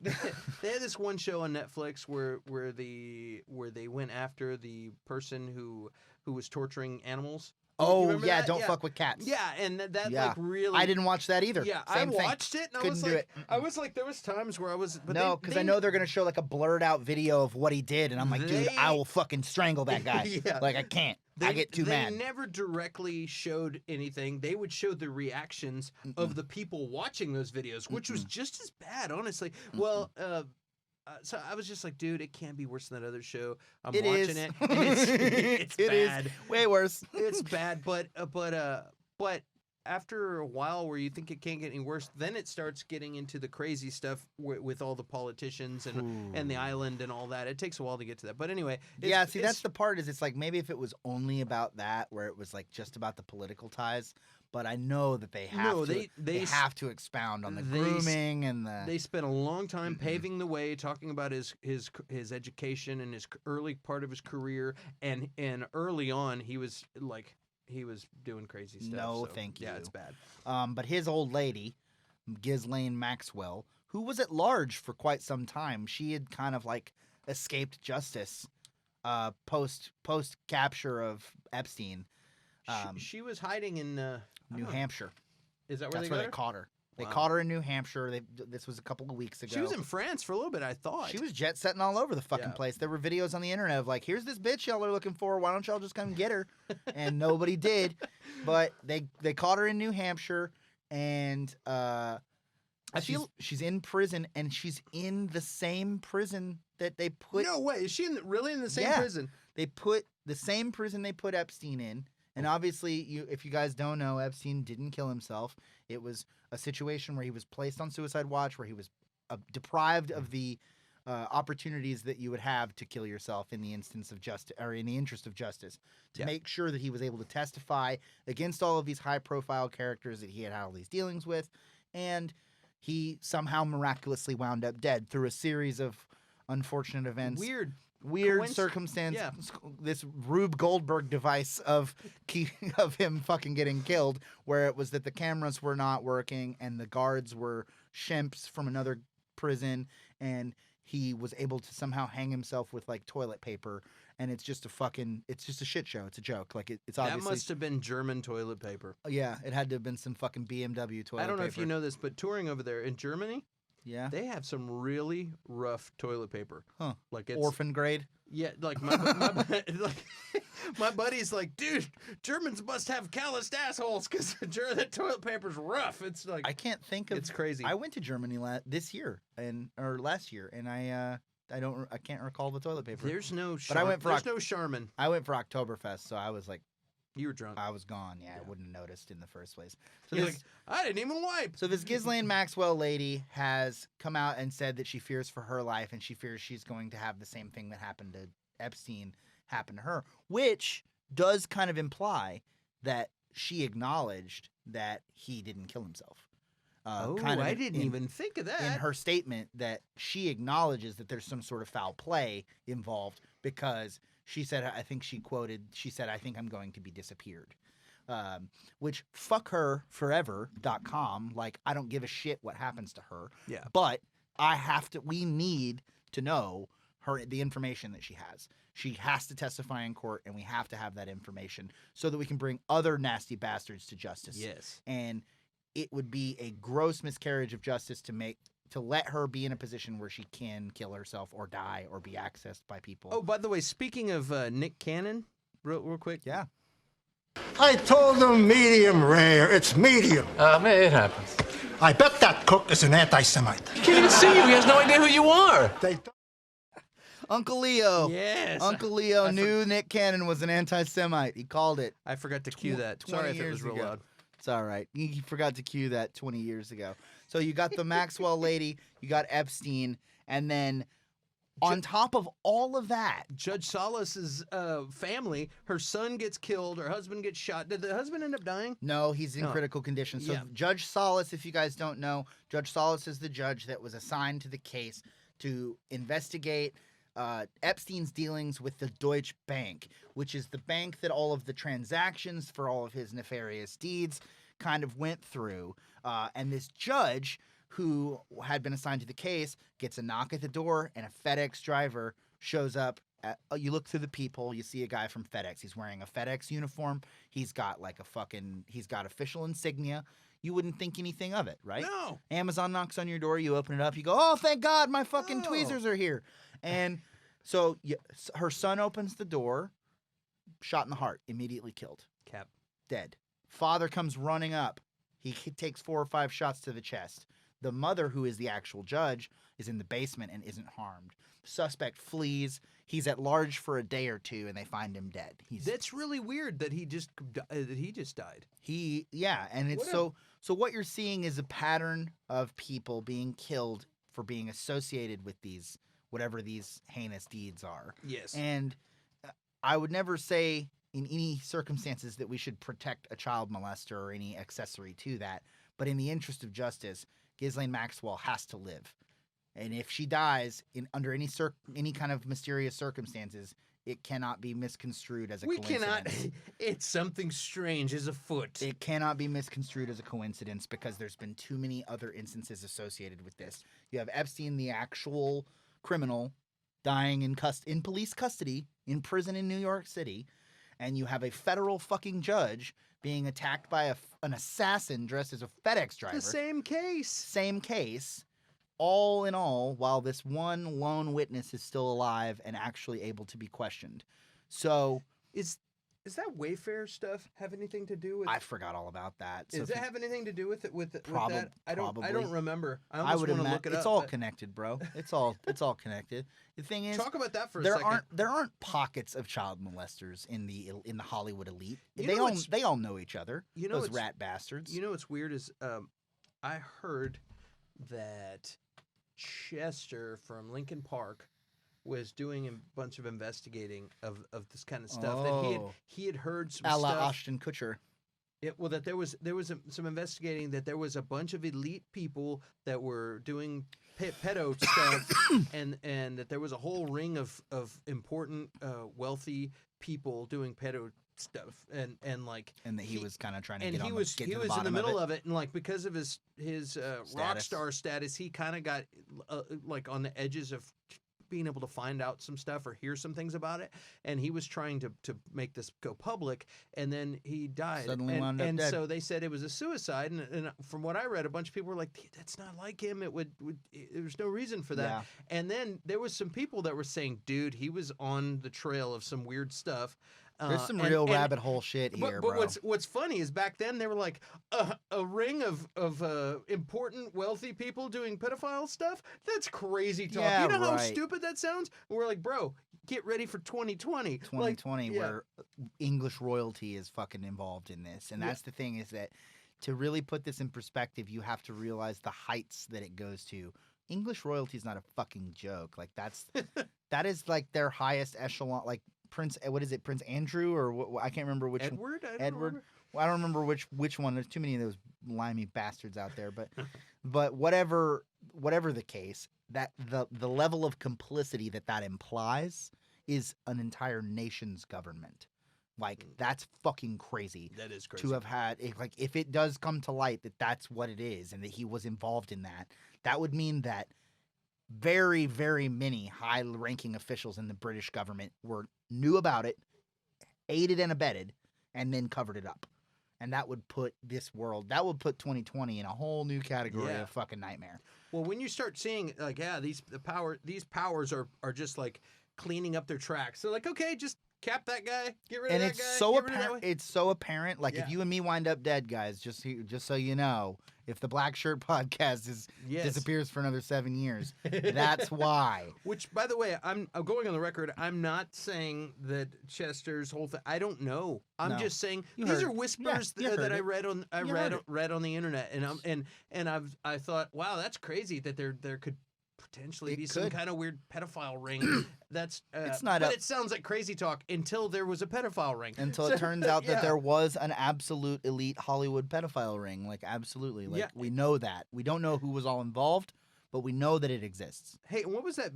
They had this one show on Netflix where they went after the person who was torturing animals. You Oh remember yeah, that? don't fuck with cats. Yeah, and that Yeah. like really. I didn't watch that either. Yeah, Same I thing. watched it and I Couldn't was do like, it. I was like, there was times where I was. But No, because I know they're gonna show like a blurred out video of what he did, and I'm like, dude, I will fucking strangle that guy. Yeah. Like I can't. I get too mad. They never directly showed anything. They would show the reactions of the people watching those videos, which was just as bad, honestly. Well, so I was just like, dude, it can't be worse than that other show. I'm watching it. And it's It is bad. way worse. It's bad, but after a while where you think it can't get any worse, then it starts getting into the crazy stuff with all the politicians and the island and all that. It takes a while to get to that. But anyway. Yeah, see, that's the part is it's like maybe if it was only about that, where it was like just about the political ties. but I know that they have No, to. They s- have to expound on the they s- grooming and the. They spent a long time paving the way, talking about his education and his early part of his career, and early on he was doing crazy stuff. No, so, thank Yeah, you. it's bad. But his old lady, Ghislaine Maxwell, who was at large for quite some time, she had kind of like escaped justice post capture of Epstein. She was hiding in New Hampshire. Is that where That's they where got they her? caught her. They Wow. caught her in New Hampshire. This was a couple of weeks ago. She was in France for a little bit, I thought. She was jet setting all over the fucking Yeah. place. There were videos on the internet of like, here's this bitch y'all are looking for. Why don't y'all just come get her? And nobody did. But they caught her in New Hampshire, and she's in prison, and she's in the same prison that they put. No way. Is she really in the same Yeah. prison? They put the same prison they put Epstein in. And obviously, if you guys don't know, Epstein didn't kill himself. It was a situation where he was placed on suicide watch, where he was deprived of the opportunities that you would have to kill yourself in the instance of justice, or in the interest of justice, to make sure that he was able to testify against all of these high-profile characters that he had all these dealings with, and he somehow miraculously wound up dead through a series of unfortunate events. Weird circumstance. Yeah. This Rube Goldberg device of him fucking getting killed, where it was that the cameras were not working and the guards were shimps from another prison, and he was able to somehow hang himself with like toilet paper, and it's just a shit show. It's a joke. Like it's obviously That must have been German toilet paper. yeah. It had to have been some fucking BMW toilet. I don't know if paper. you know this, but touring over there in Germany, Yeah. they have some really rough toilet paper. Huh. Like it's Orphan grade. Yeah, like my buddy's like, dude, Germans must have calloused assholes because the toilet paper's rough. It's like I can't think of. it's crazy. I went to Germany last year, and I can't recall the toilet paper. There's no But I went for there's no Charmin. I went for Oktoberfest, so I was like, You were drunk. I was gone. Yeah, I wouldn't have noticed in the first place. So You're this, like, I didn't even wipe. so this Ghislaine Maxwell lady has come out and said that she fears for her life, and she fears she's going to have the same thing that happened to Epstein happen to her, which does kind of imply that she acknowledged that he didn't kill himself. I didn't even think of that. In her statement that she acknowledges that there's some sort of foul play involved, because she said, I think she quoted, she said, I think I'm going to be disappeared. Which fuckherforever.com, like, I don't give a shit what happens to her. Yeah. But we need to know the information that she has. She has to testify in court, and we have to have that information so that we can bring other nasty bastards to justice. Yes. And it would be a gross miscarriage of justice to let her be in a position where she can kill herself or die or be accessed by people. Oh, by the way, speaking of Nick Cannon, real quick. Yeah. I told them medium rare. It's medium. It happens. I bet that cook is an anti-Semite. He can't even see you. He has no idea who you are. They Uncle Leo. Yes. Uncle Leo knew Nick Cannon was an anti-Semite. He called it. I forgot to cue that. 20 Sorry if it years was real ago. loud. It's all right. He forgot to cue that 20 years ago. So you got the Maxwell lady, you got Epstein, and then on top of all of that, Judge Salas's family, her son gets killed, her husband gets shot. Did the husband end up dying? no, he's in No. critical condition. So Yeah. Judge Salas, if you guys don't know, Judge Salas is the judge that was assigned to the case to investigate Epstein's dealings with the Deutsche Bank, which is the bank that all of the transactions for all of his nefarious deeds kind of went through. And this judge, who had been assigned to the case, gets a knock at the door, and a FedEx driver shows up. You look through the people, you see a guy from FedEx. He's wearing a FedEx uniform. He's got he's got official insignia. You wouldn't think anything of it, right? No. Amazon knocks on your door, you open it up, you go, oh, thank God, my fucking Oh. tweezers are here. And so her son opens the door, shot in the heart, immediately killed, Cap. dead. Father comes running up. He takes 4 or 5 shots to the chest. The mother, who is the actual judge, is in the basement and isn't harmed. Suspect flees. He's at large for a day or two, and they find him dead. That's really weird that he just died. And it's so what you're seeing is a pattern of people being killed for being associated with whatever these heinous deeds are. Yes. And I would never say in any circumstances that we should protect a child molester or any accessory to that. But in the interest of justice, Ghislaine Maxwell has to live. And if she dies under any kind of mysterious circumstances, it cannot be misconstrued as a coincidence. It's something strange is afoot. It cannot be misconstrued as a coincidence because there's been too many other instances associated with this. You have Epstein, the actual criminal, dying in police custody in prison in New York City, and you have a federal fucking judge being attacked by an assassin dressed as a FedEx driver. The same case. Same case. All in all, while this one lone witness is still alive and actually able to be questioned. So Is that Wayfair stuff have anything to do with? I forgot all about that. So Does that have anything to do with it? With that? Probably. I don't remember. I would want to imagine look it it's up. all connected, bro. It's all connected. The thing is, Talk about that for a second. there aren't pockets of child molesters in the Hollywood elite. You They know all know each other. You know those what's- rat bastards. You know what's weird is I heard that Chester from Lincoln Park was doing a bunch of investigating of this kind of stuff that he had heard some a la stuff. Ashton Kutcher. That there was some investigating that there was a bunch of elite people that were doing pedo stuff, and that there was a whole ring of important wealthy people doing pedo stuff, and that he was kind of trying to and get he on was get he to the was in the bottom middle of it, and like because of his rock Status. star status, he kind of got like on the edges of being able to find out some stuff or hear some things about it, and he was trying to make this go public, and then he died. Suddenly wound up and dead. so they said it was a suicide, and from what I read, a bunch of people were like, "That's not like him. There's no reason for that." Yeah. And then there was some people that were saying, "Dude, he was on the trail of some weird stuff." There's some and- real and- rabbit hole shit here, but bro. what's funny is back then they were like a ring of important wealthy people doing pedophile stuff. That's crazy talk. Yeah, You know how right. stupid that sounds? And we're like, bro, get ready for 2020. 2020 Like, yeah. where English royalty is fucking involved in this. And that's the thing, is that to really put this in perspective, you have to realize the heights that it goes to. English royalty is not a fucking joke. Like that is like their highest echelon, like Prince Andrew, or what, I can't remember which Edward. Edward. Well, I don't remember which one. There's too many of those limey bastards out there, but whatever the case, that the level of complicity that implies is an entire nation's government. Like that's fucking crazy. That is crazy. To have had, if it does come to light that that's what it is and that he was involved in that, that would mean that very, very many high-ranking officials in the British government knew about it, aided and abetted, and then covered it up. And that would put 2020 in a whole new category of fucking nightmare. Well, when you start seeing like, these powers are just like cleaning up their tracks. They're like, okay, just cap that guy, get rid of that guy. It's so get rid of that apparent. guy. It's so apparent. Like if you and me wind up dead, guys, just so you know, if the Black Shirt podcast disappears for another 7 years, that's why. Which, by the way, I'm going on the record. I'm not saying that Chester's whole thing. I don't know. I'm just saying these are whispers that I read on read on the internet, and I thought, wow, that's crazy that there could potentially be some kind of weird pedophile ring. That's it's not. But it sounds like crazy talk until there was a pedophile ring. Until it turns out that there was an absolute elite Hollywood pedophile ring. Like absolutely. Like we know that. We don't know who was all involved, but we know that it exists. Hey, what was that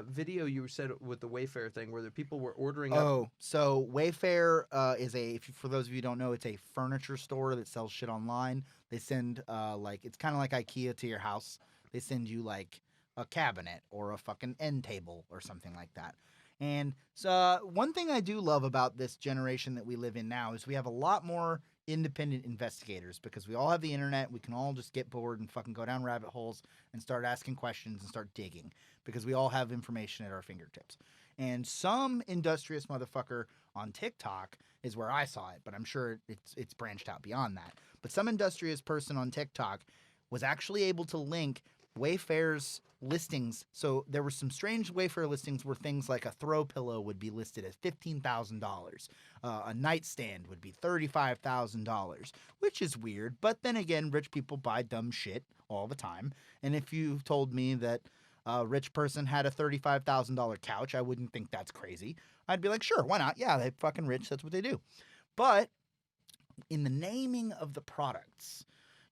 video you said with the Wayfair thing where the people were ordering So Wayfair is for those of you who don't know, it's a furniture store that sells shit online. They send it's kind of like IKEA to your house. They send you like a cabinet or a fucking end table or something like that. And so one thing I do love about this generation that we live in now is we have a lot more independent investigators because we all have the internet. We can all just get bored and fucking go down rabbit holes and start asking questions and start digging because we all have information at our fingertips. And some industrious motherfucker on TikTok is where I saw it, but I'm sure it's branched out beyond that. But some industrious person on TikTok was actually able to link Wayfair's listings. So there were some strange Wayfair listings where things like a throw pillow would be listed at $15,000. A nightstand would be $35,000, which is weird. But then again, rich people buy dumb shit all the time. And if you told me that a rich person had a $35,000 couch, I wouldn't think that's crazy. I'd be like, sure, why not? Yeah, they're fucking rich. That's what they do. But in the naming of the products,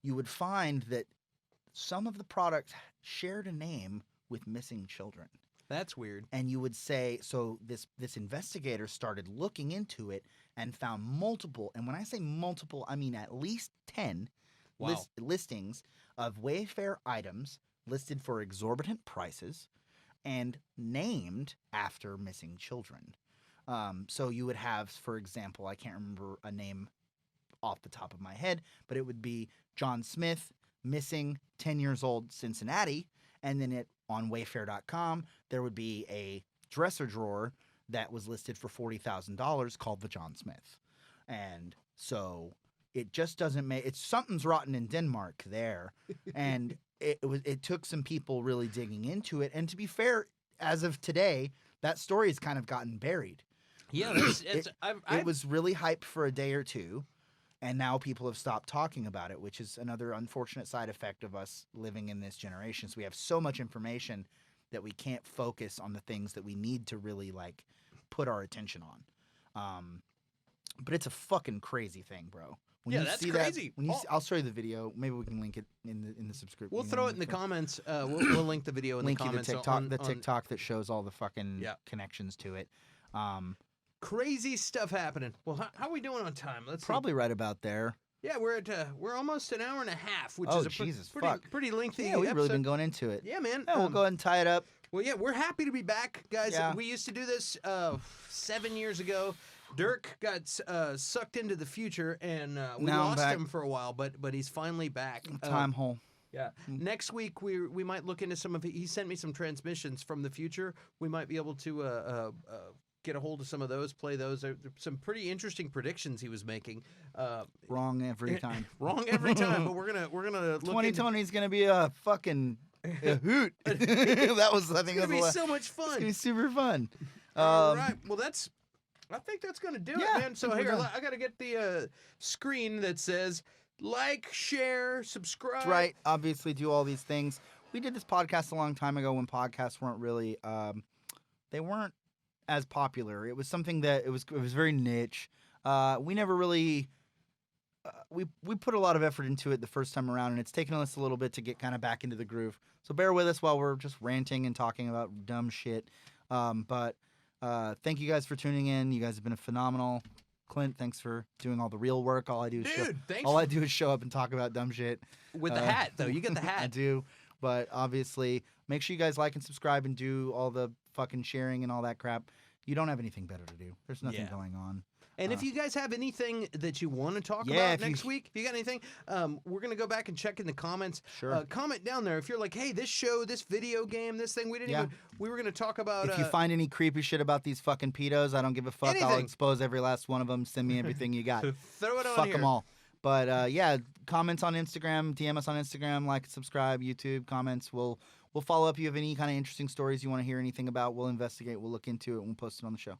you would find that some of the products shared a name with missing children. That's weird. And you would say, so this investigator started looking into it and found multiple, and when I say multiple, I mean at least 10 listings of Wayfair items listed for exorbitant prices and named after missing children. So you would have, for example, I can't remember a name off the top of my head, but it would be John Smith, missing 10 years old Cincinnati, and then on Wayfair.com, there would be a dresser drawer that was listed for $40,000 called the John Smith. And so it just doesn't make, it's something's rotten in Denmark there. And it took some people really digging into it. And to be fair, as of today, that story has kind of gotten buried. Yeah, it was really hyped for a day or two. And now people have stopped talking about it, which is another unfortunate side effect of us living in this generation. So we have so much information that we can't focus on the things that we need to really like put our attention on. But it's a fucking crazy thing, bro. When you that's see crazy. I'll show you the video. Maybe we can link it in the subscription. We'll throw it in the comments. We'll link the video in the comments. Link you the TikTok that shows all the fucking connections to it. Crazy stuff happening. Well, how are we doing on time? Let's probably right about there. Yeah, we're almost an hour and a half, which is a pretty lengthy. Yeah, we've episode. really been going into it. Yeah, man. Yeah, we'll go ahead and tie it up. Well, yeah, we're happy to be back, guys. Yeah. We used to do this 7 years ago. Dirk got sucked into the future, and we lost him for a while, but he's finally back. Time hole. Yeah. Next week we might look into some of. He sent me some transmissions from the future. We might be able to get a hold of some of those, play those. There some pretty interesting predictions he was making. Wrong every time. Wrong every time. But we're gonna look. 2020 is gonna be a fucking hoot. That was I think it's gonna be so much fun. It's gonna be super fun. All right. Well, I think that's gonna do it, man. So here, done. I gotta get the screen that says like, share, subscribe. That's right. Obviously, do all these things. We did this podcast a long time ago when podcasts weren't really. They weren't as popular. It was something that it was very niche. We never really we put a lot of effort into it the first time around, and it's taken us a little bit to get kind of back into the groove. So bear with us while we're just ranting and talking about dumb shit. But thank you guys for tuning in. You guys have been phenomenal. Clint, thanks for doing all the real work. All I do is show up and talk about dumb shit. With the hat, though. You get the hat. I do. But obviously, make sure you guys like and subscribe and do all the fucking sharing and all that crap. You don't have anything better to do. There's nothing going on. And if you guys have anything that you want to talk about next week, if you got anything, we're going to go back and check in the comments. Sure. Comment down there if you're like, hey, this show, this video game, this thing, we were going to talk about. If you find any creepy shit about these fucking pedos, I don't give a fuck. Anything. I'll expose every last one of them. Send me everything you got. Throw it on Fuck here. them all. But yeah, comments on Instagram, DM us on Instagram, like, subscribe, YouTube, comments. We'll follow up. If you have any kind of interesting stories you want to hear anything about, we'll investigate. We'll look into it and we'll post it on the show.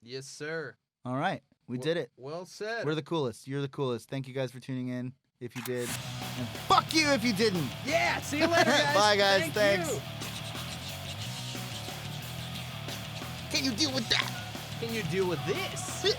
Yes, sir. All right. We did it. Well said. We're the coolest. You're the coolest. Thank you guys for tuning in. If you did. And fuck you if you didn't. Yeah. See you later, guys. Bye, guys. Thanks. You. Can you deal with that? Can you deal with this?